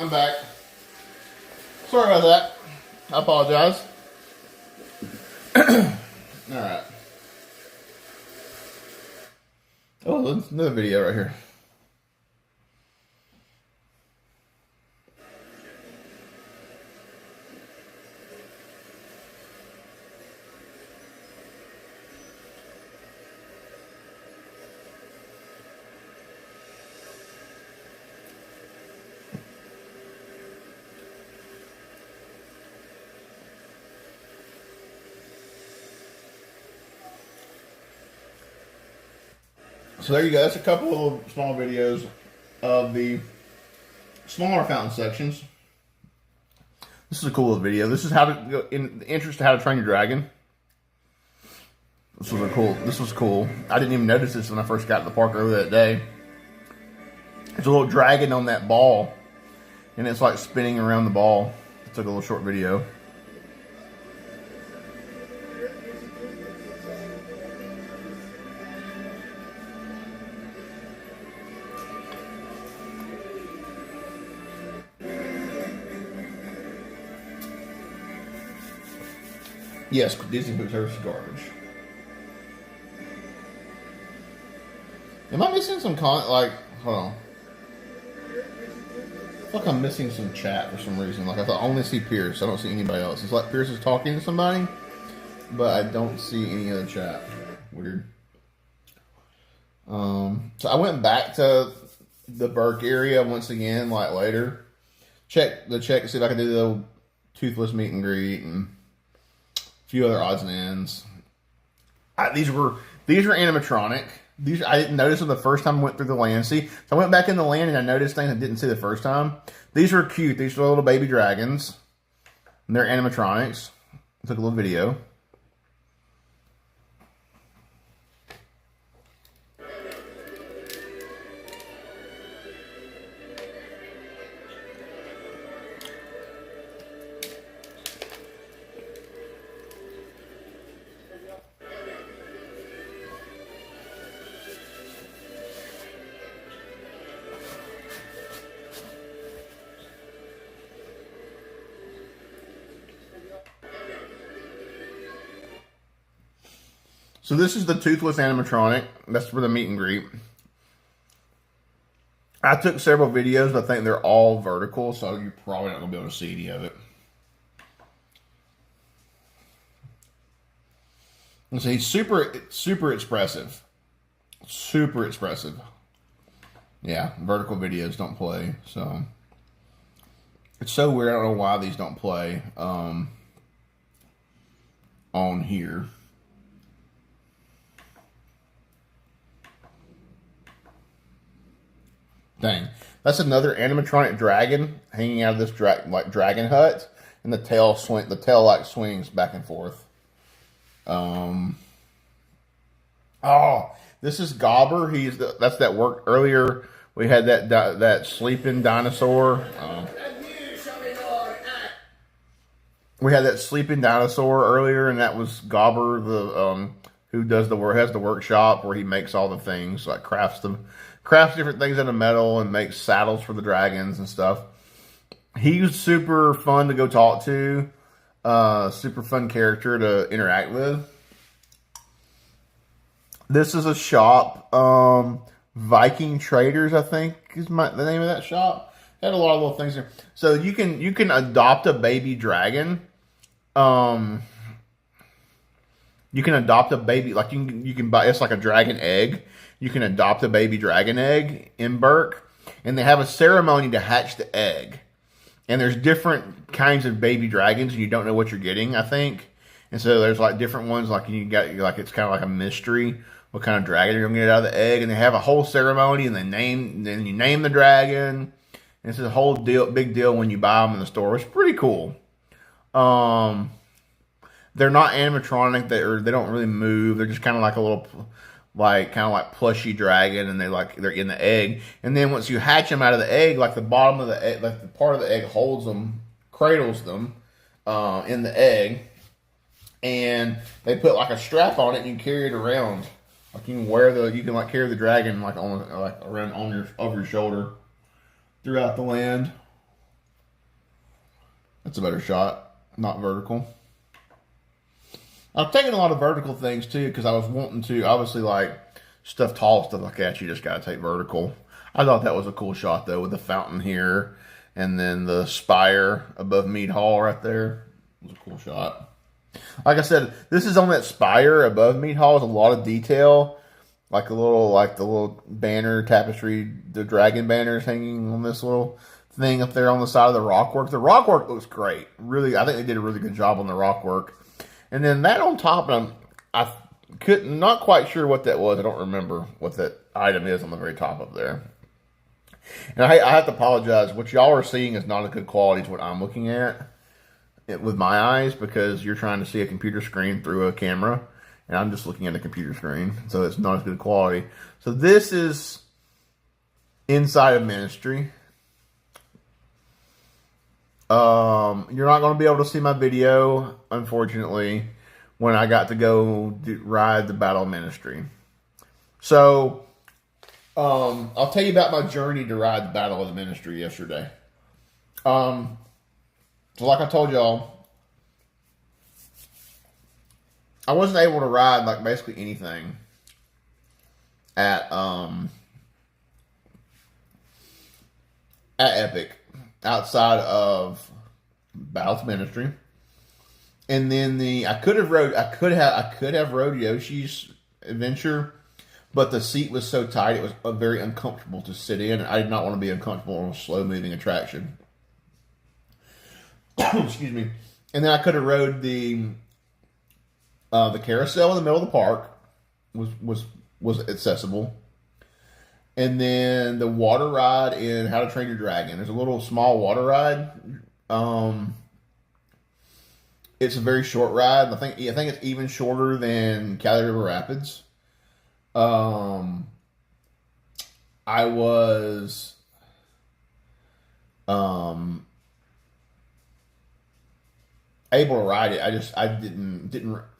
Speaker 1: I'm back. Sorry about that. I apologize. Alright. Oh, there's another video right here. So there you go. That's a couple of small videos of the smaller fountain sections. This is a cool little video. This is how to go in the interest of how to train your dragon. This was cool. I didn't even notice this when I first got to the park earlier that day. There's a little dragon on that ball, and it's like spinning around the ball. I took a little short video. Yes, Disney Book Service is garbage. Am I missing some hold on. I feel like I'm missing some chat for some reason. Like I only see Pierce. I don't see anybody else. It's like Pierce is talking to somebody, but I don't see any other chat. Weird. So I went back to the Burke area once again, like later. Check to see if I can do the toothless meet and greet and a few other odds and ends. These were animatronic. These I didn't notice them the first time I went through the land. See, so I went back in the land and I noticed things I didn't see the first time. These were cute. These were little baby dragons. And they're animatronics. I took a little video. So this is the toothless animatronic. That's for the meet and greet. I took several videos, but I think they're all vertical, so you're probably not going to be able to see any of it. And so he's super expressive. Super expressive. Yeah, vertical videos don't play, so it's so weird. I don't know why these don't play on here. Dang. That's another animatronic dragon hanging out of this dragon hut, and the tail like swings back and forth. Oh, this is Gobber. That's that work earlier. We had that sleeping dinosaur. We had that sleeping dinosaur earlier, and that was Gobber, the who has the workshop where he makes all the things, like crafts different things out of metal and makes saddles for the dragons and stuff. He's super fun to go talk to. Super fun character to interact with. This is a shop. Viking Traders, I think, is the name of that shop. They had a lot of little things there. So you can adopt a baby dragon. You can adopt a baby, like you can buy, it's like a dragon egg. You can adopt a baby dragon egg in Burke, and they have a ceremony to hatch the egg. And there's different kinds of baby dragons, and you don't know what you're getting, I think. And so there's like different ones, like it's kind of like a mystery what kind of dragon you're gonna get out of the egg. And they have a whole ceremony, and then you name the dragon. And it's a whole big deal when you buy them in the store. It's pretty cool. They're not animatronic. They don't really move. They're just kind of like a little, like plushy dragon, and they're in the egg. And then once you hatch them out of the egg, like the bottom of the egg, like the part of the egg holds them, cradles them in the egg, and they put like a strap on it, and you can carry it around. Like you can carry the dragon over your shoulder throughout the land. That's a better shot, not vertical. I've taken a lot of vertical things too because I was wanting to, obviously, like tall stuff like that, you just got to take vertical. I thought that was a cool shot though, with the fountain here and then the spire above Mead Hall right there. It was a cool shot. Like I said, this is on that spire above Mead Hall. There's a lot of detail, like the little banner tapestry, the dragon banners hanging on this little thing up there on the side of the rock work. The rock work looks great. Really, I think they did a really good job on the rock work. And then that on top, I couldn't, not quite sure what that was. I don't remember what that item is on the very top of there. And I have to apologize. What y'all are seeing is not as good quality as what I'm looking at with my eyes, because you're trying to see a computer screen through a camera, and I'm just looking at a computer screen, so it's not as good quality. So this is inside of Ministry. You're not going to be able to see my video, unfortunately, when I got to go ride the Battle of Ministry. So, I'll tell you about my journey to ride the Battle of the Ministry yesterday. So like I told y'all, I wasn't able to ride like basically anything at Epic outside of Battle of Ministry. And then I could have rode Yoshi's Adventure, but the seat was so tight it was very uncomfortable to sit in. I did not want to be uncomfortable on a slow moving attraction. Excuse me. And then I could have rode the carousel in the middle of the park, was accessible. And then the water ride in How to Train Your Dragon. There's a little small water ride. It's a very short ride. I think it's even shorter than Cali River Rapids. I was able to ride it.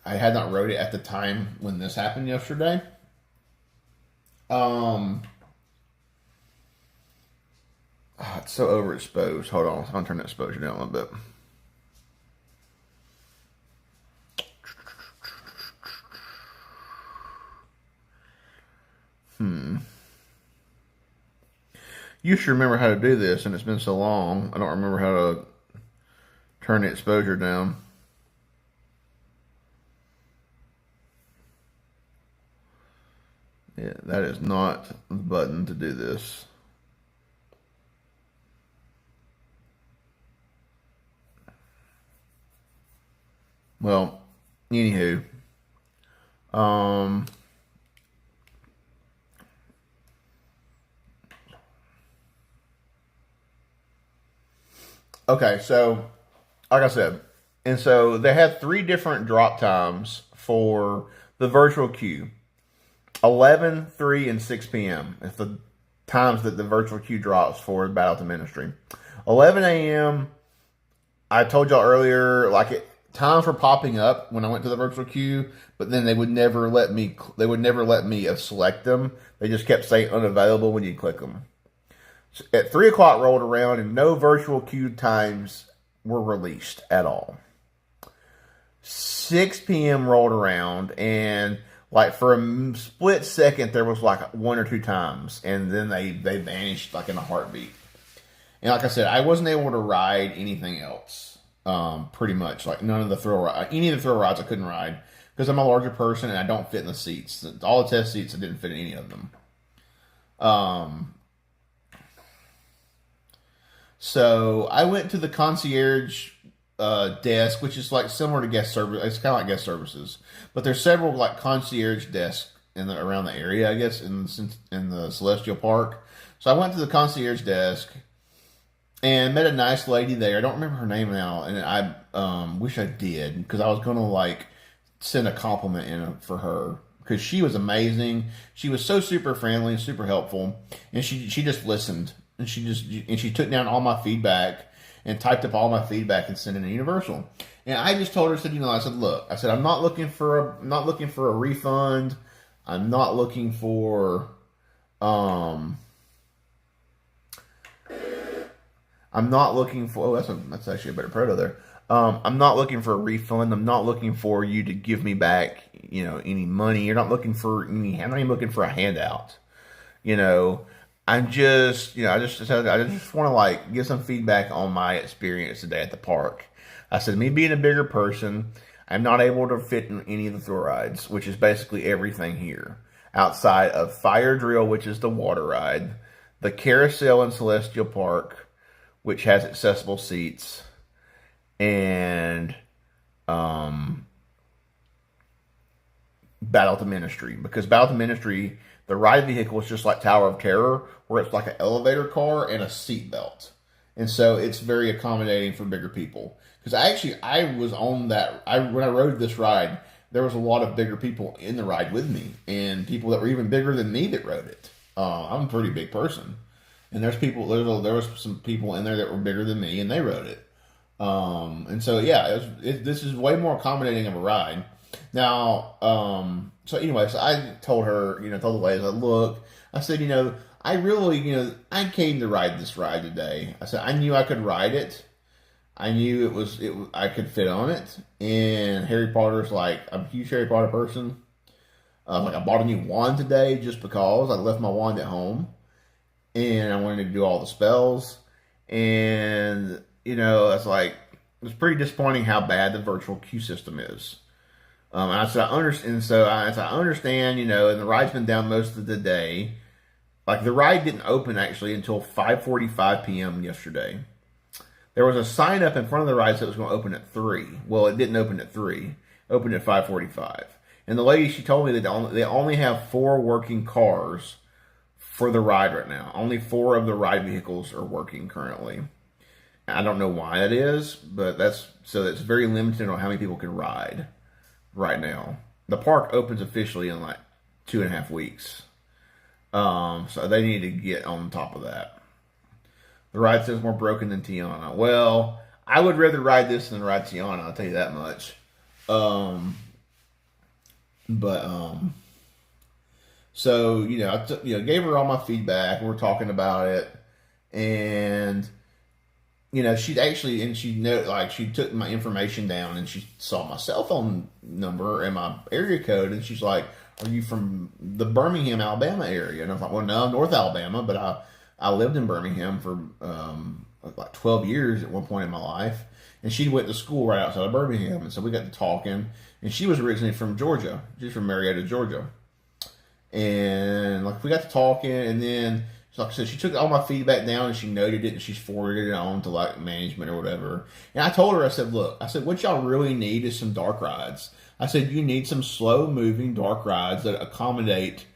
Speaker 1: I had not rode it at the time when this happened yesterday. It's so overexposed. Hold on, I'll turn that exposure down a little bit. You should remember how to do this, and it's been so long. I don't remember how to turn the exposure down. Yeah, that is not the button to do this. Well, anywho, okay, so like I said, and so they had 3 different drop times for the virtual queue: 11, 3, and 6 p.m. It's the times that the virtual queue drops for Battle of the Ministry. 11 a.m. I told y'all earlier, times were popping up when I went to the virtual queue, but then they would never let me. They would never let me select them. They just kept saying unavailable when you click them. So at 3 o'clock rolled around, and no virtual queue times were released at all. 6 p.m. rolled around, and for a split second, there was 1 or 2 times, and then they vanished in a heartbeat. And like I said, I wasn't able to ride anything else. Pretty much, none of the any of the thrill rides I couldn't ride because I'm a larger person and I don't fit in the seats. All the test seats, I didn't fit in any of them. So I went to the concierge desk, which is similar to guest service. It's kind of like guest services, but there's several concierge desks around the area, I guess, in the Celestial Park. So I went to the concierge desk and met a nice lady there. I don't remember her name now, and I wish I did, because I was going to send a compliment in for her, because she was amazing. She was so super friendly, super helpful, and she just listened, and she took down all my feedback and typed up all my feedback and sent it to Universal. And I just told her, I said, look, I'm not looking for a refund. I'm not looking for I'm not looking for. Oh, that's actually a better proto there. I'm not looking for a refund. I'm not looking for you to give me back, any money. You're not looking for any. I'm not even looking for a handout. You know, I'm just, I just want to like give some feedback on my experience today at the park. I said, me being a bigger person, I'm not able to fit in any of the thrill rides, which is basically everything here, outside of Fire Drill, which is the water ride, the carousel in Celestial Park, which has accessible seats, and Battle of the Ministry. Because Battle of the Ministry, the ride vehicle is just like Tower of Terror, where it's like an elevator car and a seat belt. And so it's very accommodating for bigger people. Because I was on that, when I rode this ride, there was a lot of bigger people in the ride with me. And people that were even bigger than me that rode it. I'm a pretty big person. And there was some people in there that were bigger than me, and they rode it. And so, yeah, this is way more accommodating of a ride. Now, so anyway, so I told her, told the lady, look, I said, I really, I came to ride this ride today. I said, I knew I could ride it. I knew I could fit on it. And Harry Potter's like, I'm a huge Harry Potter person. Like I bought a new wand today just because I left my wand at home. And I wanted to do all the spells. And, it's like, it's pretty disappointing how bad the virtual queue system is. And I said, I understand. So I understand, and the ride's been down most of the day. Like the ride didn't open actually until 5:45 p.m. yesterday. There was a sign up in front of the ride that was going to open at 3. Well, it didn't open at 3. It opened at 5:45. And the lady, she told me that they only have 4 working cars for the ride right now. Only 4 of the ride vehicles are working currently. I don't know why that is, but that's very limited on how many people can ride right now. The park opens officially in like 2.5 weeks. So they need to get on top of that. The ride says more broken than Tiana. Well, I would rather ride this than ride Tiana, I'll tell you that much. So, I gave her all my feedback. We're talking about it. And, she'd actually, and she took my information down and she saw my cell phone number and my area code. And she's like, are you from the Birmingham, Alabama area? And I was like, well, no, North Alabama, but I lived in Birmingham for like 12 years at one point in my life. And she went to school right outside of Birmingham. And so we got to talking. And she was originally from Georgia. She's from Marietta, Georgia. And like we got to talking, and then like I said, she took all my feedback down and she noted it and she's forwarded it on to like management or whatever. And I told her, I said, look, what y'all really need is some dark rides. I said, you need some slow moving dark rides that accommodate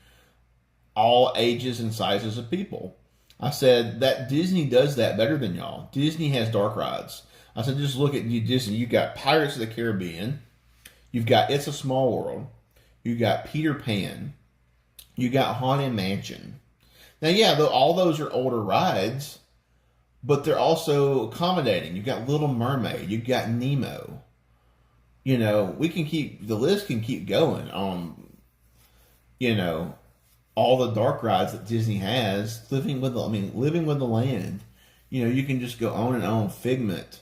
Speaker 1: all ages and sizes of people. I said that Disney does that better than y'all. Disney has dark rides. I said, just look at Disney. You've got Pirates of the Caribbean. You've got It's a Small World. You've got Peter Pan. You got Haunted Mansion. Now, yeah, all those are older rides, but they're also accommodating. You've got Little Mermaid. You've got Nemo. The list can keep going on, all the dark rides that Disney has. Living with the Land. You can just go on and on. Figment.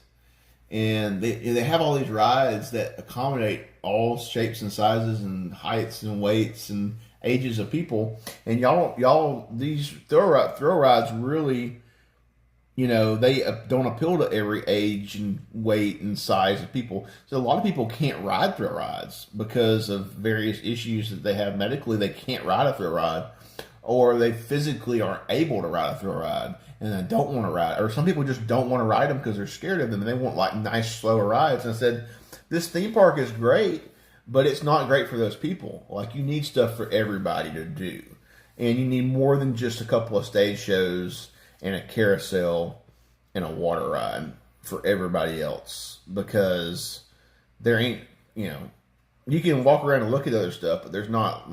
Speaker 1: And they have all these rides that accommodate all shapes and sizes and heights and weights and ages of people. And y'all, these thrill rides really, they don't appeal to every age and weight and size of people. So a lot of people can't ride thrill rides because of various issues that they have medically. They can't ride a thrill ride, or they physically aren't able to ride a thrill ride and they don't want to ride. Or some people just don't want to ride them because they're scared of them and they want like nice, slower rides. And I said, this theme park is great, but it's not great for those people. Like, you need stuff for everybody to do. And you need more than just a couple of stage shows and a carousel and a water ride for everybody else. Because there ain't, you can walk around and look at other stuff, but there's not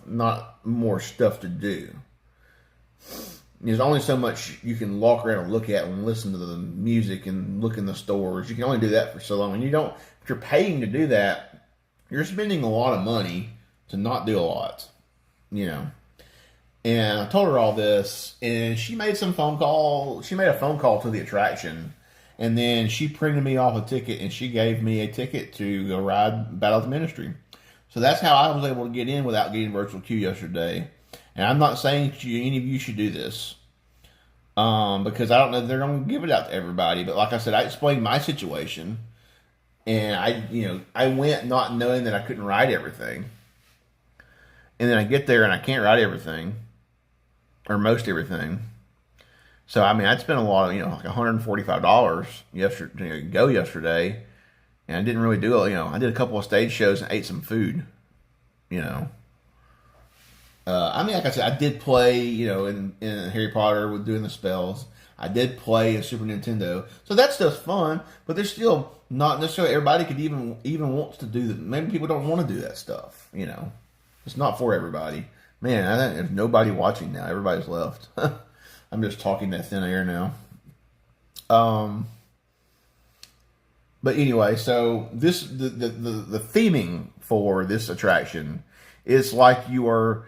Speaker 1: not more stuff to do. There's only so much you can walk around and look at and listen to the music and look in the stores. You can only do that for so long. And if you're paying to do that, you're spending a lot of money to not do a lot, And I told her all this, and she made some phone call. She made a phone call to the attraction, and then she printed me off a ticket, and she gave me a ticket to go ride Battle of the Ministry. So that's how I was able to get in without getting virtual queue yesterday. And I'm not saying any of you should do this, because I don't know if they're going to give it out to everybody. But like I said, I explained my situation, and I went not knowing that I couldn't ride everything, and then I get there and I can't ride everything. Or most everything. So, I mean, I'd spent a lot of, like $145 yesterday. And I didn't really do it. I did a couple of stage shows and ate some food. I mean, like I said, I did play, in Harry Potter with doing the spells. I did play a Super Nintendo. So that stuff's fun. But there's still not necessarily everybody could even wants to do that. Maybe people don't want to do that stuff, It's not for everybody. Man, I think there's nobody watching now. Everybody's left. I'm just talking that thin air now. But anyway, so the theming for this attraction is like you are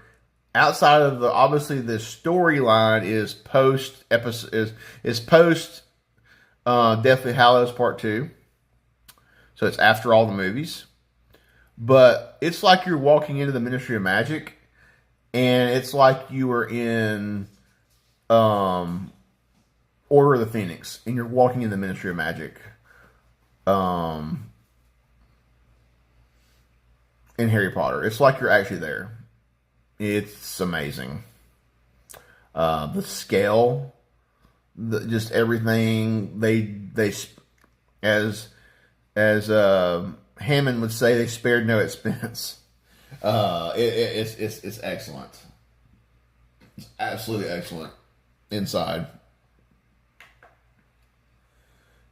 Speaker 1: outside of obviously the storyline is post episode is post Deathly Hallows Part 2. So it's after all the movies. But it's like you're walking into the Ministry of Magic. And it's like you were in Order of the Phoenix, and you're walking in the Ministry of Magic in Harry Potter. It's like you're actually there. It's amazing. The scale, just everything. They as Hammond would say, they spared no expense. It's excellent. It's absolutely excellent inside.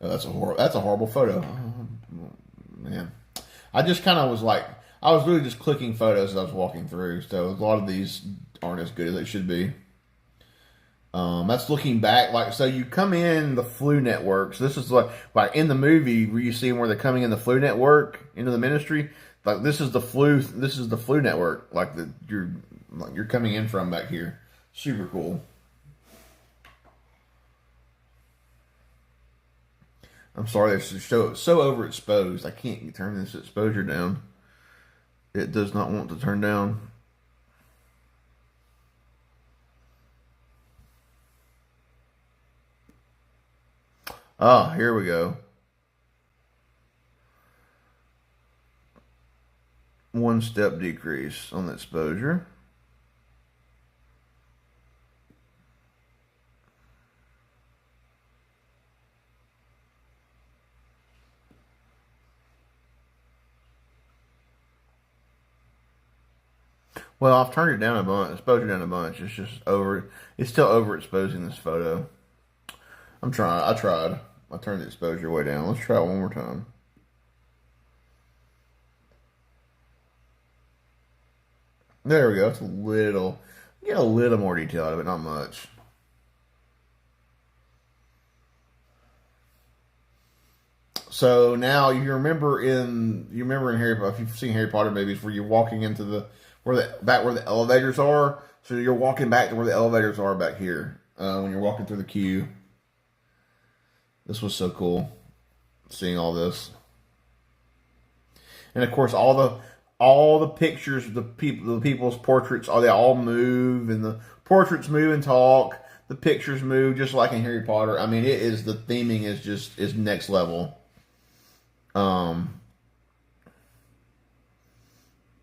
Speaker 1: Oh, that's a horrible photo. Oh, man, I just kind of was like, I was really just clicking photos as I was walking through. So a lot of these aren't as good as they should be. That's looking back. So you come in the Flu Network. So this is like in the movie where you see where they're coming in the Flu Network into the Ministry. Like this is the Flu Network. You're coming in from back here. Super cool. I'm sorry, it's so overexposed. I can't turn this exposure down. It does not want to turn down. Ah, here we go. 1 step decrease on the exposure. Well, I've turned it down a bunch, exposure down a bunch. It's just it's still overexposing this photo. I tried. I turned the exposure way down. Let's try it one more time. There we go. It's get a little more detail out of it, not much. So now you remember in Harry Potter, if you've seen Harry Potter movies, where you're walking into where the elevators are. So you're walking back to where the elevators are back here when you're walking through the queue. This was so cool, seeing all this, and of course all the pictures of the people's portraits. They all move, and the portraits move and talk. The pictures move just like in Harry Potter. I mean, the theming is next level.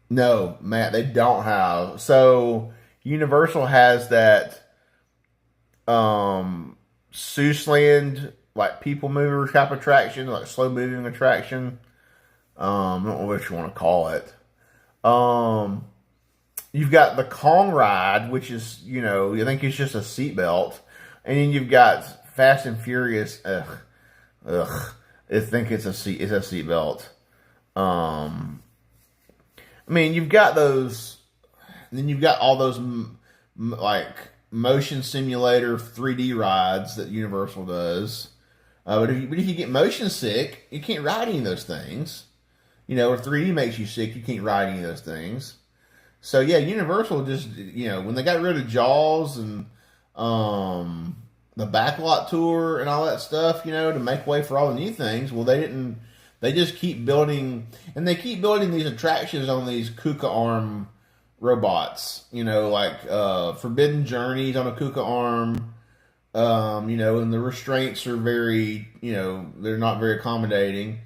Speaker 1: No, Matt, they don't have. So Universal has that Seussland, like people mover type attraction, like slow moving attraction. I don't know what you want to call it. You've got the Kong ride, which is, I think it's just a seatbelt. And then you've got Fast and Furious. I think it's a seatbelt. I mean, you've got those. Then you've got all those like motion simulator 3D rides that Universal does. But if you get motion sick, you can't ride any of those things. Or 3D makes you sick, you can't ride any of those things. So yeah, Universal just, you know, when they got rid of Jaws and the backlot tour and all that stuff, you know, to make way for all the new things. Well, they didn't. They just keep building, and they keep building these attractions on these Kuka arm robots. You know, like Forbidden Journeys on a Kuka arm. You know, and the restraints are very, you know, they're not very accommodating.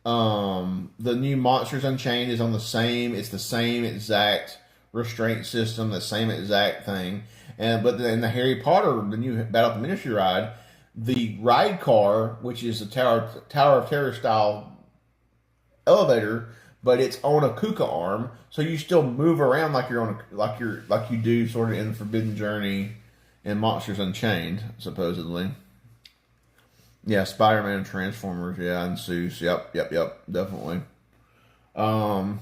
Speaker 1: The new Monsters Unchained is on the same. It's the same exact restraint system, the same exact thing. But in the Harry Potter, the new Battle of the Ministry ride, the ride car, which is a Tower of Terror style elevator, but it's on a Kuka arm, so you still move around like you're on like you do sort of in Forbidden Journey and Monsters Unchained, supposedly. Yeah, Spider-Man and Transformers, yeah, and Seuss, yep, definitely. I'm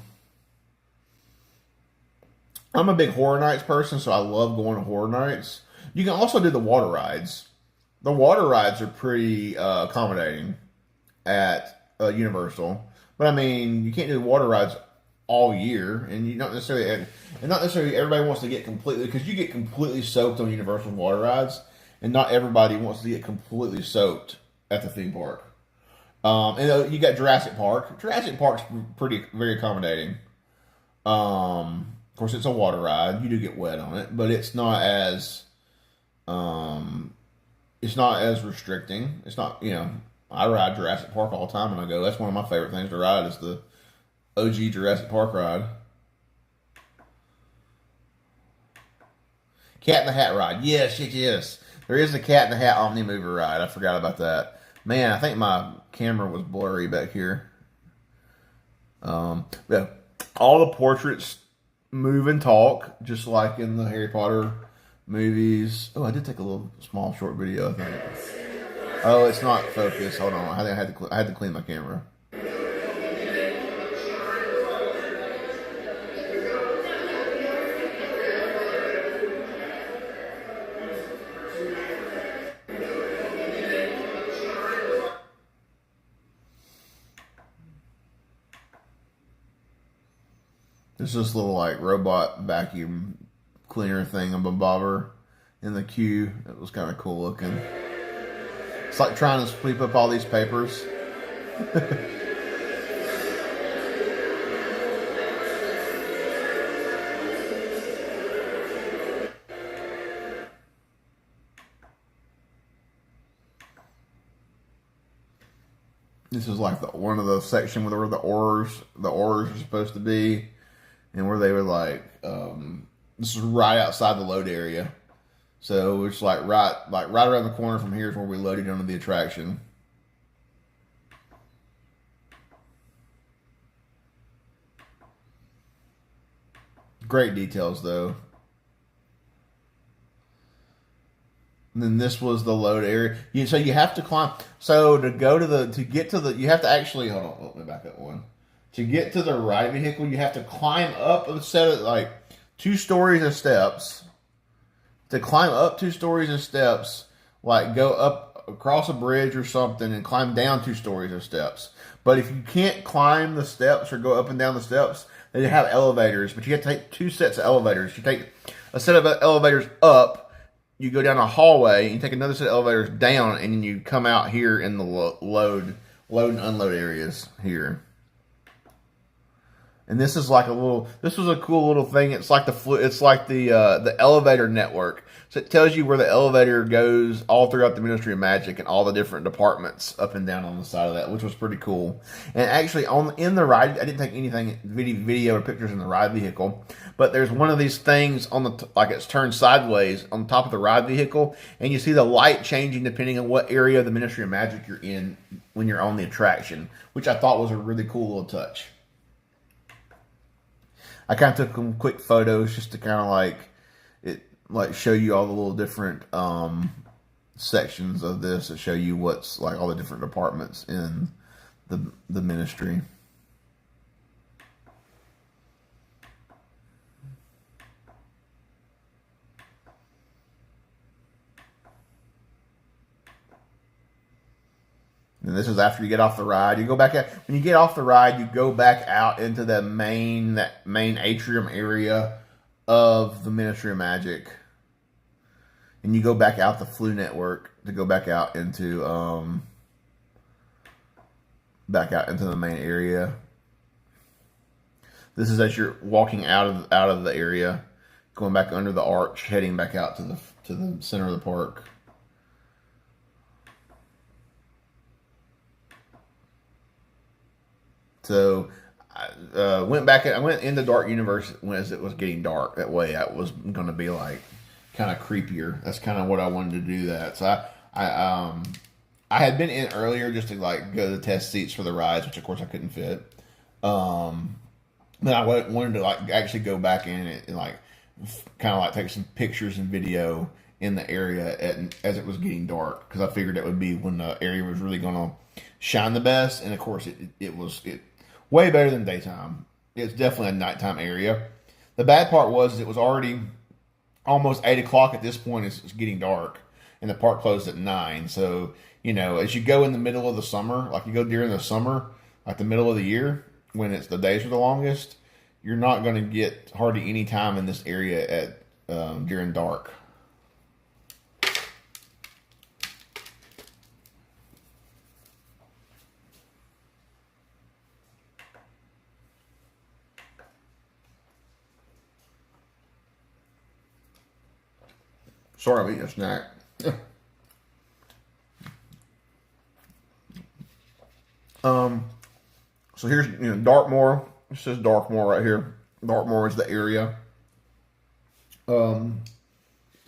Speaker 1: a big Horror Nights person, so I love going to Horror Nights. You can also do the water rides. The water rides are pretty accommodating at Universal. But I mean, you can't do water rides all year, and you not necessarily everybody wants to get completely, because you get completely soaked on Universal water rides, and not everybody wants to get completely soaked at the theme park. And you got Jurassic Park. Jurassic Park's very accommodating. Of course, it's a water ride. You do get wet on it, but it's not as restricting. It's not, you know. I ride Jurassic Park all the time when I go. That's one of my favorite things to ride is the OG Jurassic Park ride. Cat in the Hat ride. Yes. There is a Cat in the Hat Omni Mover ride. I forgot about that. Man, I think my camera was blurry back here. Yeah, all the portraits move and talk, just like in the Harry Potter movies. Oh, I did take a little small short video, I think. Oh, it's not focused. Hold on. I had to clean my camera. There's this little like robot vacuum cleaner thing of a bobber in the queue. It was kind of cool looking. It's like trying to sweep up all these papers. This is like one of the section where the oars are supposed to be, and where they were like, this is right outside the load area. So it's like right around the corner from here is where we loaded onto the attraction. Great details though. And then this was the load area. So you have to climb. So to get to the, you have to actually, hold on, let me back up one. To get to the ride vehicle, you have to climb up a set of like 2 stories of steps. To climb up 2 stories of steps, like go up across a bridge or something and climb down 2 stories of steps. But if you can't climb the steps or go up and down the steps, they have elevators, but you have to take 2 sets of elevators. You take a set of elevators up, you go down a hallway, you take another set of elevators down, and then you come out here in the load and unload areas here. And this is like this was a cool little thing. It's like the elevator network. So it tells you where the elevator goes all throughout the Ministry of Magic and all the different departments up and down on the side of that, which was pretty cool. And actually in the ride, I didn't take anything, video or pictures in the ride vehicle, but there's one of these things on like it's turned sideways on top of the ride vehicle, and you see the light changing depending on what area of the Ministry of Magic you're in when you're on the attraction, which I thought was a really cool little touch. I kind of took some quick photos just to kind of show you all the little different sections of this that show you what's like all the different departments in the ministry. And this is after you get off the ride. You go back out. When you get off the ride, you go back out into that main atrium area of the Ministry of Magic. And you go back out the Flu Network to go back out into the main area. This is as you're walking out of the area, going back under the arch, heading back out to the center of the park. So I went into Dark Universe as it was getting dark. That way it was going to be like kind of creepier. That's kind of what I wanted to do that. So I had been in earlier just to like go to the test seats for the rides, which of course I couldn't fit. Then I wanted to like actually go back in and like kind of like take some pictures and video in the area as it was getting dark, because I figured it would be when the area was really going to shine the best. And of course it was way better than daytime. It's definitely a nighttime area. The bad part was it was already almost 8 o'clock at this point. It's getting dark, and the park closed at 9. So, you know, as you go in the middle of the summer, like you go during the summer, like the middle of the year, when the days are the longest, you're not going to get hardly any time in this area during dark. Sorry, I'm eating a snack. So here's, Dartmoor. It says Dartmoor right here. Dartmoor is the area. The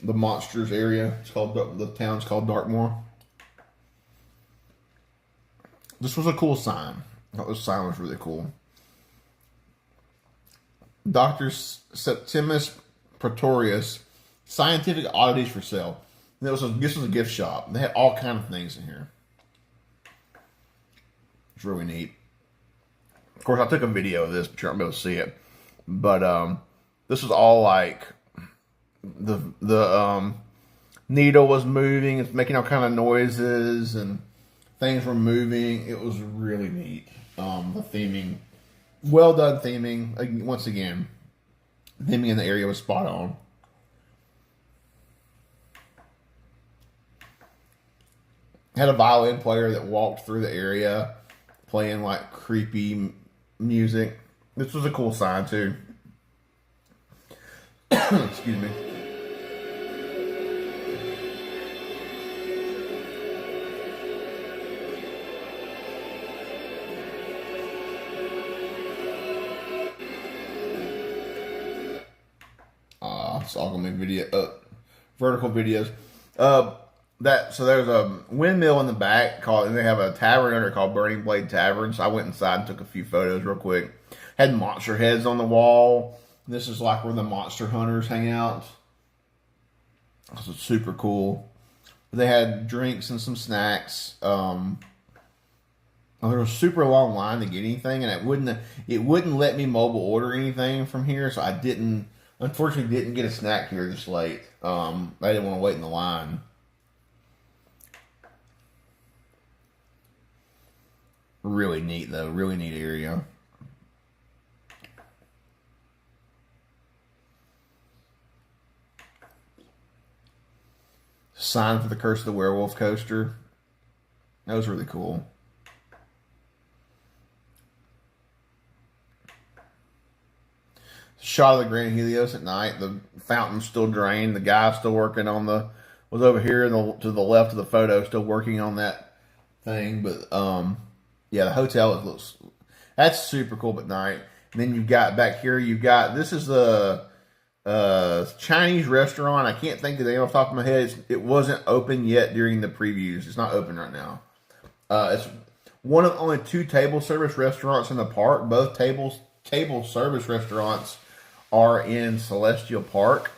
Speaker 1: monsters area. It's called, the town's called Dartmoor. This was a cool sign. I thought this sign was really cool. Dr. Septimus Pretorius, scientific oddities for sale. And this was a gift shop. They had all kind of things in here. It's really neat. Of course, I took a video of this, but you aren't able to see it. But this was all like the needle was moving. It's making all kind of noises and things were moving. It was really neat. The theming, well done theming. Once again, theming in the area was spot on. Had a violin player that walked through the area playing like creepy music. This was a cool sign too. Excuse me. It's all gonna be vertical videos. So there's a windmill in the back and they have a tavern under called Burning Blade Tavern. So I went inside and took a few photos real quick. Had monster heads on the wall. This is like where the monster hunters hang out. This is super cool. They had drinks and some snacks. There was a super long line to get anything, and it wouldn't let me mobile order anything from here. So I unfortunately didn't get a snack here this late. I didn't want to wait in the line. Really neat though, really neat area. Sign for the Curse of the Werewolf coaster. That was really cool. Shot of the Grand Helios at night. The fountain's still drained. The guy's still working on was over here to the left of the photo, still working on that thing. But yeah, the hotel that's super cool at night. And then you've got back here, this is the Chinese restaurant. I can't think of the name off the top of my head. It wasn't open yet during the previews. It's not open right now. It's one of only 2 table service restaurants in the park. Both table service restaurants are in Celestial Park.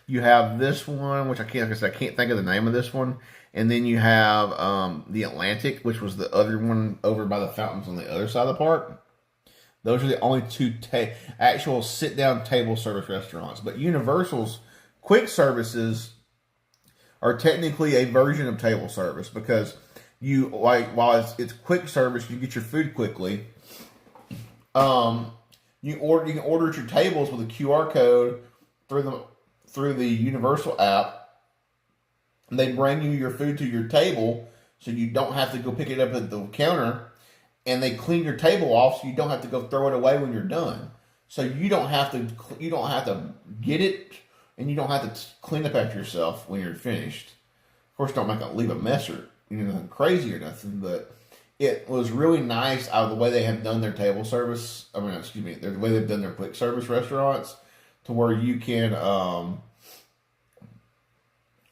Speaker 1: You have this one, which I can't think of the name of this one. And then you have the Atlantic, which was the other one over by the fountains on the other side of the park. Those are the only 2 actual sit-down table service restaurants. But Universal's quick services are technically a version of table service, because you like while it's quick service, you get your food quickly. You can order at your tables with a QR code through the Universal app. And they bring you your food to your table, so you don't have to go pick it up at the counter. And they clean your table off, so you don't have to go throw it away when you're done. So you don't have to get it, and you don't have to clean up after yourself when you're finished. Of course, don't leave a mess or nothing crazy or nothing, but it was really nice out of the way they have done their table service. I mean, excuse me, the way they've done their quick service restaurants, to where you can,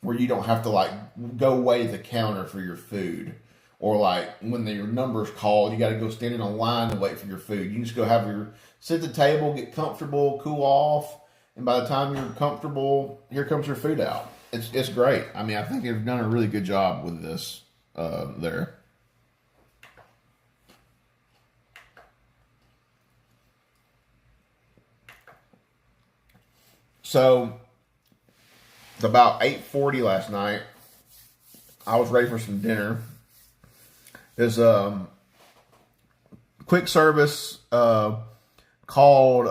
Speaker 1: where you don't have to like go away to the counter for your food, or like when your number's called, you got to go stand in a line to wait for your food. You can just go sit at the table, get comfortable, cool off, and by the time you're comfortable, here comes your food out. It's great. I mean, I think they've done a really good job with this there. So, it's about 8:40 last night. I was ready for some dinner. There's a quick service called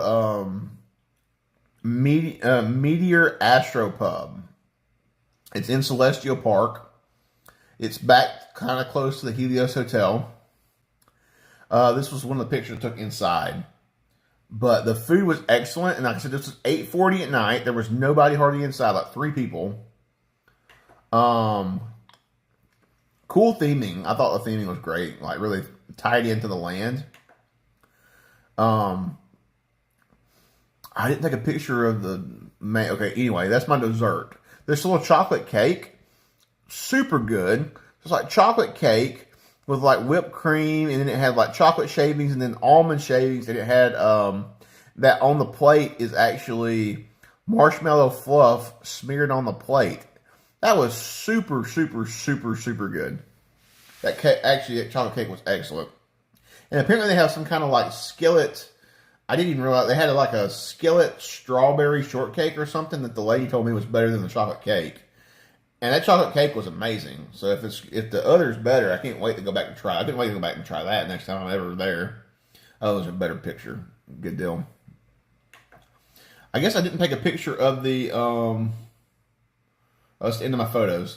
Speaker 1: Meteor Astropub. It's in Celestial Park. It's back kind of close to the Helios Hotel. This was one of the pictures I took inside. But the food was excellent. And like I said, this was 8:40 at night. There was nobody hardly inside, like 3 people. Cool theming. I thought the theming was great. Like really tied into the land. I didn't take a picture of the main. Okay, anyway, that's my dessert. This little chocolate cake, super good. It's like chocolate cake with like whipped cream, and then it had like chocolate shavings and then almond shavings, and it had that on the plate is actually marshmallow fluff smeared on the plate. That was super, super, super, super good. That chocolate cake was excellent. And apparently they have some kind of like skillet. I didn't even realize they had like a skillet strawberry shortcake or something that the lady told me was better than the chocolate cake. And that chocolate cake was amazing. So if the other's better, I can't wait to go back and try. I couldn't wait to go back and try that next time I'm ever there. Oh, it was a better picture. Good deal. I guess I didn't take a picture of the that's the end of my photos.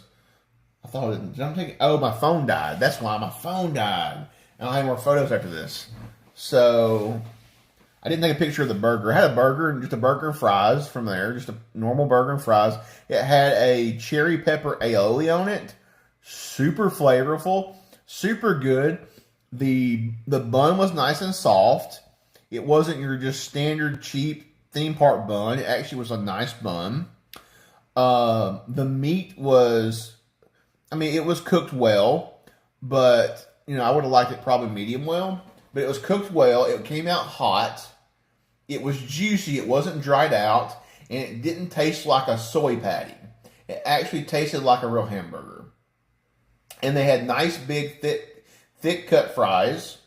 Speaker 1: I thought I didn't. Did I take? Oh, my phone died. That's why my phone died. I don't have more photos after this. So I didn't take a picture of the burger. I had a burger and just a burger and fries from there. Just a normal burger and fries. It had a cherry pepper aioli on it. Super flavorful. Super good. The bun was nice and soft. It wasn't your just standard cheap theme park bun. It actually was a nice bun. The meat was, I mean, it was cooked well, but I would have liked it probably medium well. But it was cooked well. It came out hot. It was juicy. It wasn't dried out. And it didn't taste like a soy patty. It actually tasted like a real hamburger. And they had nice, big, thick cut fries.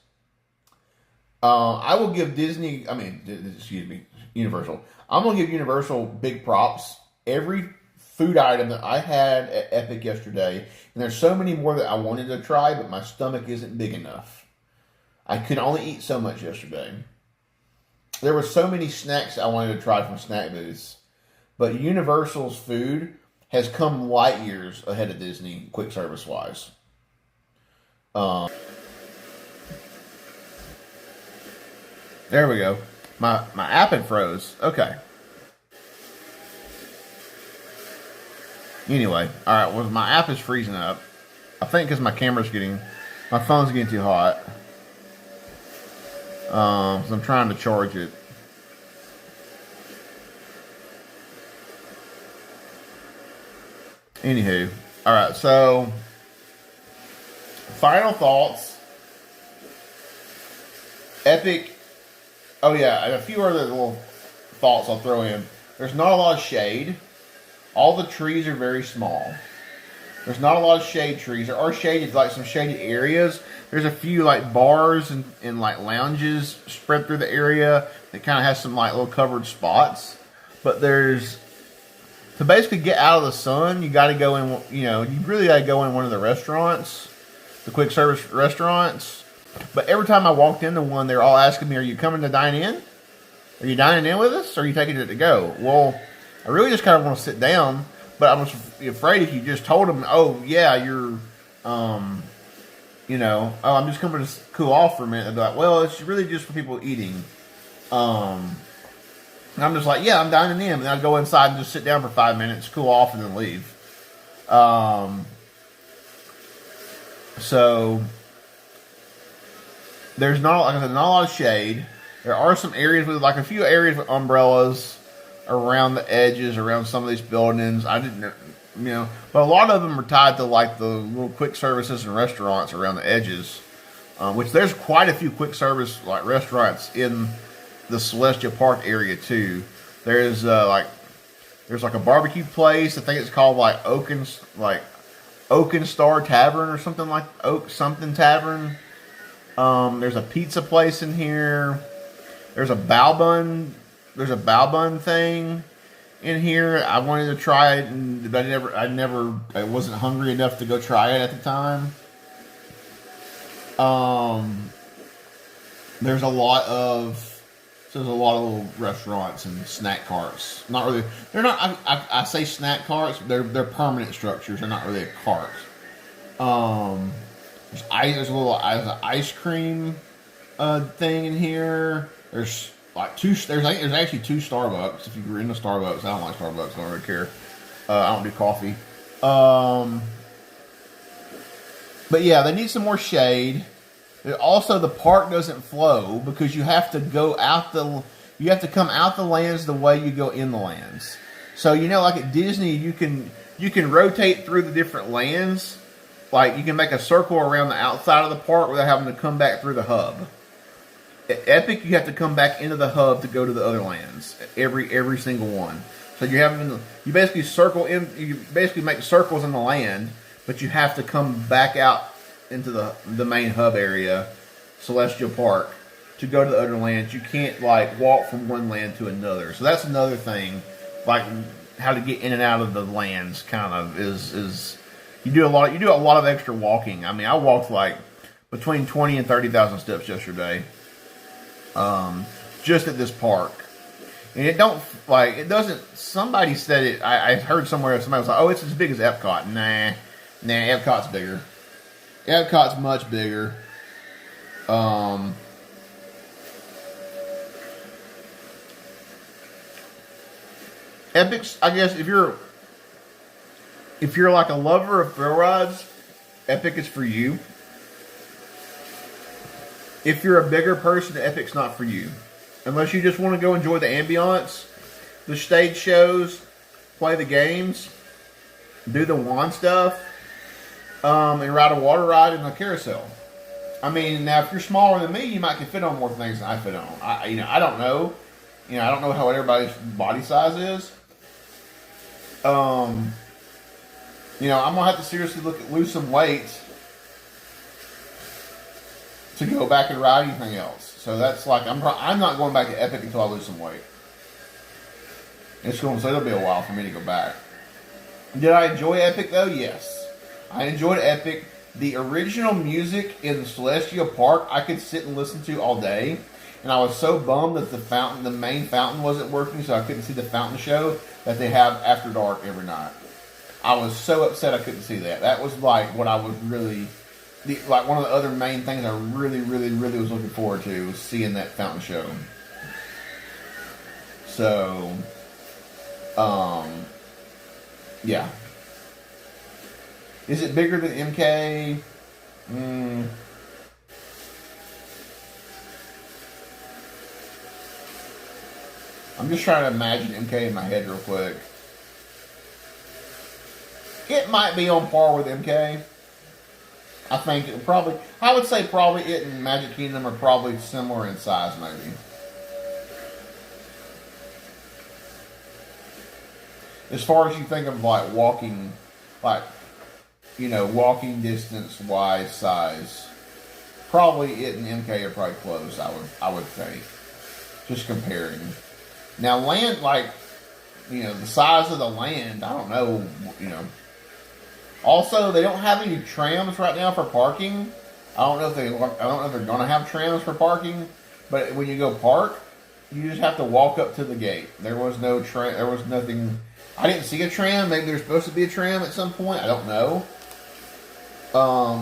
Speaker 1: I will give Universal. I'm going to give Universal big props. Every food item that I had at Epic yesterday, and there's so many more that I wanted to try, but my stomach isn't big enough. I could only eat so much yesterday. There were so many snacks I wanted to try from snack booths, but Universal's food has come light years ahead of Disney, quick service wise. There we go. My app had froze. Okay. Anyway, all right. Well, my app is freezing up. I think because my phone's getting too hot. So I'm trying to charge it. Anywho, all right. So, final thoughts. Epic. Oh yeah, and a few other little thoughts I'll throw in. There's not a lot of shade. All the trees are very small. There's not a lot of shade trees. There are shaded, like some shaded areas. There's a few like bars and like lounges spread through the area that kind of has some like little covered spots. But to basically get out of the sun, you got to go in, you really got to go in one of the restaurants the quick service restaurants. But every time I walked into one, they're all asking me, "Are you coming to dine in? Are you dining in with us? Or are you taking it to go?" Well, I really just kind of want to sit down, but I'm afraid if you just told them, "Oh yeah, you're, I'm just coming to cool off for a minute," they'd be like, "Well, it's really just for people eating." And I'm just like, "Yeah, I'm dining in," and I'd go inside and just sit down for 5 minutes, cool off, and then leave. So there's not, like I said, not a lot of shade. There are some areas with, like, a few areas with umbrellas around the edges, around some of these buildings. I didn't, but a lot of them are tied to, like, the little quick services and restaurants around the edges, which there's quite a few quick service, like, restaurants in the Celestial Park area too. There's there's a barbecue place. I think it's called like Oaken Star Tavern or something, like Oak something Tavern. There's a pizza place in here. There's a bao bun thing in here. I wanted to try it, but I wasn't hungry enough to go try it at the time. There's a lot of little restaurants and snack carts. Not really. They're not. I say snack carts. They're permanent structures. They're not really a cart. There's an ice cream thing in here. There's like there's actually 2 Starbucks. If you're into Starbucks, I don't like Starbucks. I don't really care. I don't do coffee. But yeah, they need some more shade. Also, the park doesn't flow because you have to come out the lands the way you go in the lands. So like at Disney, you can rotate through the different lands. Like you can make a circle around the outside of the park without having to come back through the hub. At Epic, you have to come back into the hub to go to the other lands. Every single one. So you basically make circles in the land, but you have to come back out into the main hub area, Celestial Park, to go to the other lands. You can't like walk from one land to another. So that's another thing, like how to get in and out of the lands. Kind of is you do a lot of extra walking. I mean, I walked like between 20 and 30,000 steps yesterday, just at this park. And it doesn't. Somebody said it. I heard somewhere. Somebody was like, "Oh, it's as big as Epcot." Nah, Epcot's bigger. Epcot's much bigger. Epic's, I guess, if you're like a lover of thrill rides, Epic is for you. If you're a bigger person, Epic's not for you. Unless you just want to go enjoy the ambiance, the stage shows, play the games, do the wand stuff, and ride a water ride and a carousel. I mean, now if you're smaller than me, you might can fit on more things than I fit on. I don't know. I don't know how everybody's body size is. I'm gonna have to seriously lose some weight to go back and ride anything else. So that's like I'm not going back to Epic until I lose some weight. It'll be a while for me to go back. Did I enjoy Epic though? Yes. I enjoyed Epic. The original music in Celestial Park, I could sit and listen to all day. And I was so bummed that the main fountain wasn't working, so I couldn't see the fountain show that they have after dark every night. I was so upset I couldn't see that. That was like what I was really, one of the other main things I really, really, really was looking forward to was seeing that fountain show. So, yeah. Is it bigger than MK? I'm just trying to imagine MK in my head real quick. It might be on par with MK. I think I would say probably it and Magic Kingdom are probably similar in size, maybe. As far as you think of like walking distance wise size, probably it and MK are probably close. I would think, just comparing. Now land, the size of the land, I don't know. Also, they don't have any trams right now for parking. I don't know if they're gonna have trams for parking, but when you go park, you just have to walk up to the gate. There was no tram. There was nothing. I didn't see a tram. Maybe there's supposed to be a tram at some point. I don't know.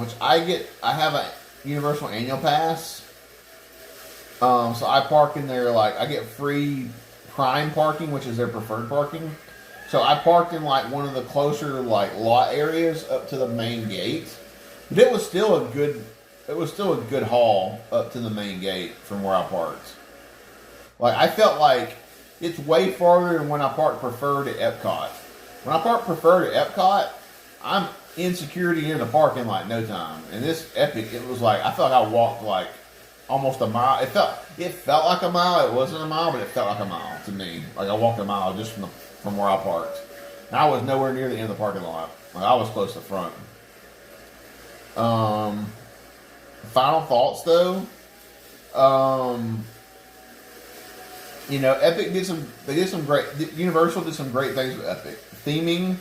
Speaker 1: Which I have a Universal annual pass. So I park in there, like, I get free prime parking, which is their preferred parking. So I parked in, like, one of the closer, like, lot areas up to the main gate. But it was still a good haul up to the main gate from where I parked. Like, I felt like it's way farther than when I parked preferred at Epcot. When I parked preferred at Epcot, I'm in security in the park in, like, no time. And this Epic, it was like, I felt like I walked, like, almost a mile. It felt like a mile. It wasn't a mile, but it felt like a mile to me. Like, I walked a mile just from where I parked. And I was nowhere near the end of the parking lot. Like, I was close to the front. Final thoughts, though. Epic Universal did some great things with Epic. Theming,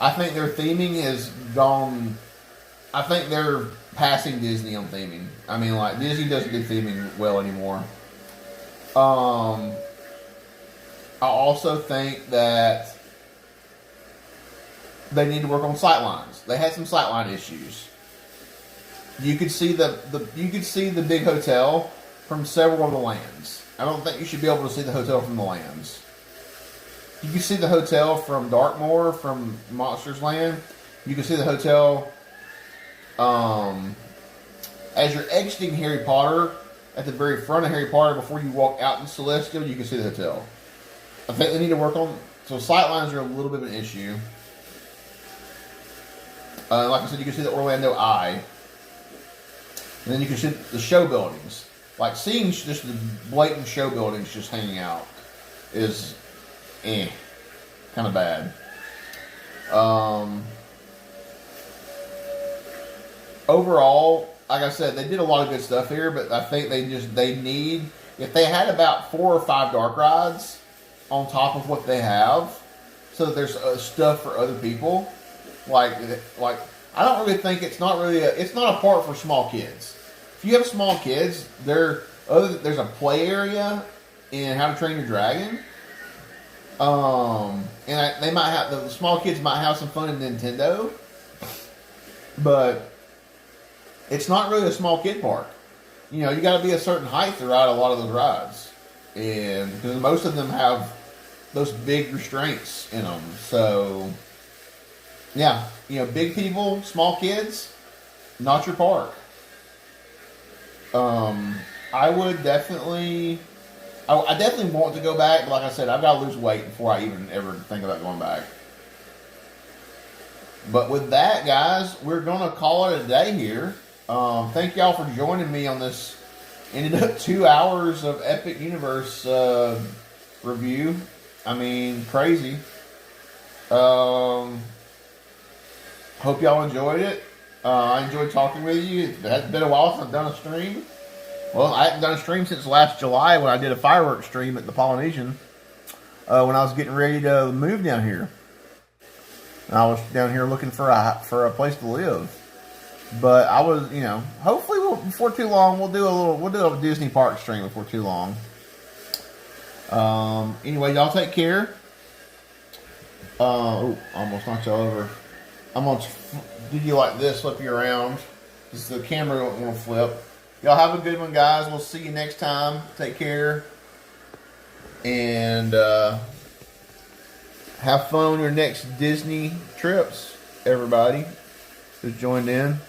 Speaker 1: I think their theming has gone, I think they're passing Disney on theming. I mean, like, Disney doesn't do theming well anymore. I also think that they need to work on sightlines. They had some sightline issues. You could see the big hotel from several of the lands. I don't think you should be able to see the hotel from the lands. You can see the hotel from Dartmoor, from Monsters Land. You can see the hotel as you're exiting Harry Potter, at the very front of Harry Potter, before you walk out in Celestial, you can see the hotel. I think they need to work on, so sightlines are a little bit of an issue. Like I said, you can see the Orlando Eye. And then you can see the show buildings. Like, seeing just the blatant show buildings just hanging out is kind of bad. Overall, like I said, they did a lot of good stuff here, but I think they need, if they had about 4 or 5 dark rides on top of what they have, so that there's stuff for other people, like I don't really think it's not a park for small kids. If you have small kids, there's a play area in How to Train Your Dragon. They might have, the small kids might have some fun in Nintendo, but it's not really a small kid park. You got to be a certain height to ride a lot of those rides, and because most of them have those big restraints in them. So, yeah, big people, small kids, not your park. I definitely want to go back, but like I said, I've got to lose weight before I even ever think about going back. But with that, guys, we're going to call it a day here. Thank y'all for joining me on this. Ended up 2 hours of Epic Universe review. I mean, crazy. Hope y'all enjoyed it. I enjoyed talking with you. It has been a while since I've done a stream. Well, I haven't done a stream since last July when I did a fireworks stream at the Polynesian. When I was getting ready to move down here. And I was down here looking for a place to live. But I was, hopefully before too long we'll do a Disney park stream before too long. Anyway, y'all take care. Almost knocked y'all over. I'm gonna do you like this, flip you around. Just the camera don't want to flip. Y'all have a good one, guys. We'll see you next time. Take care. And have fun on your next Disney trips, everybody who's joined in.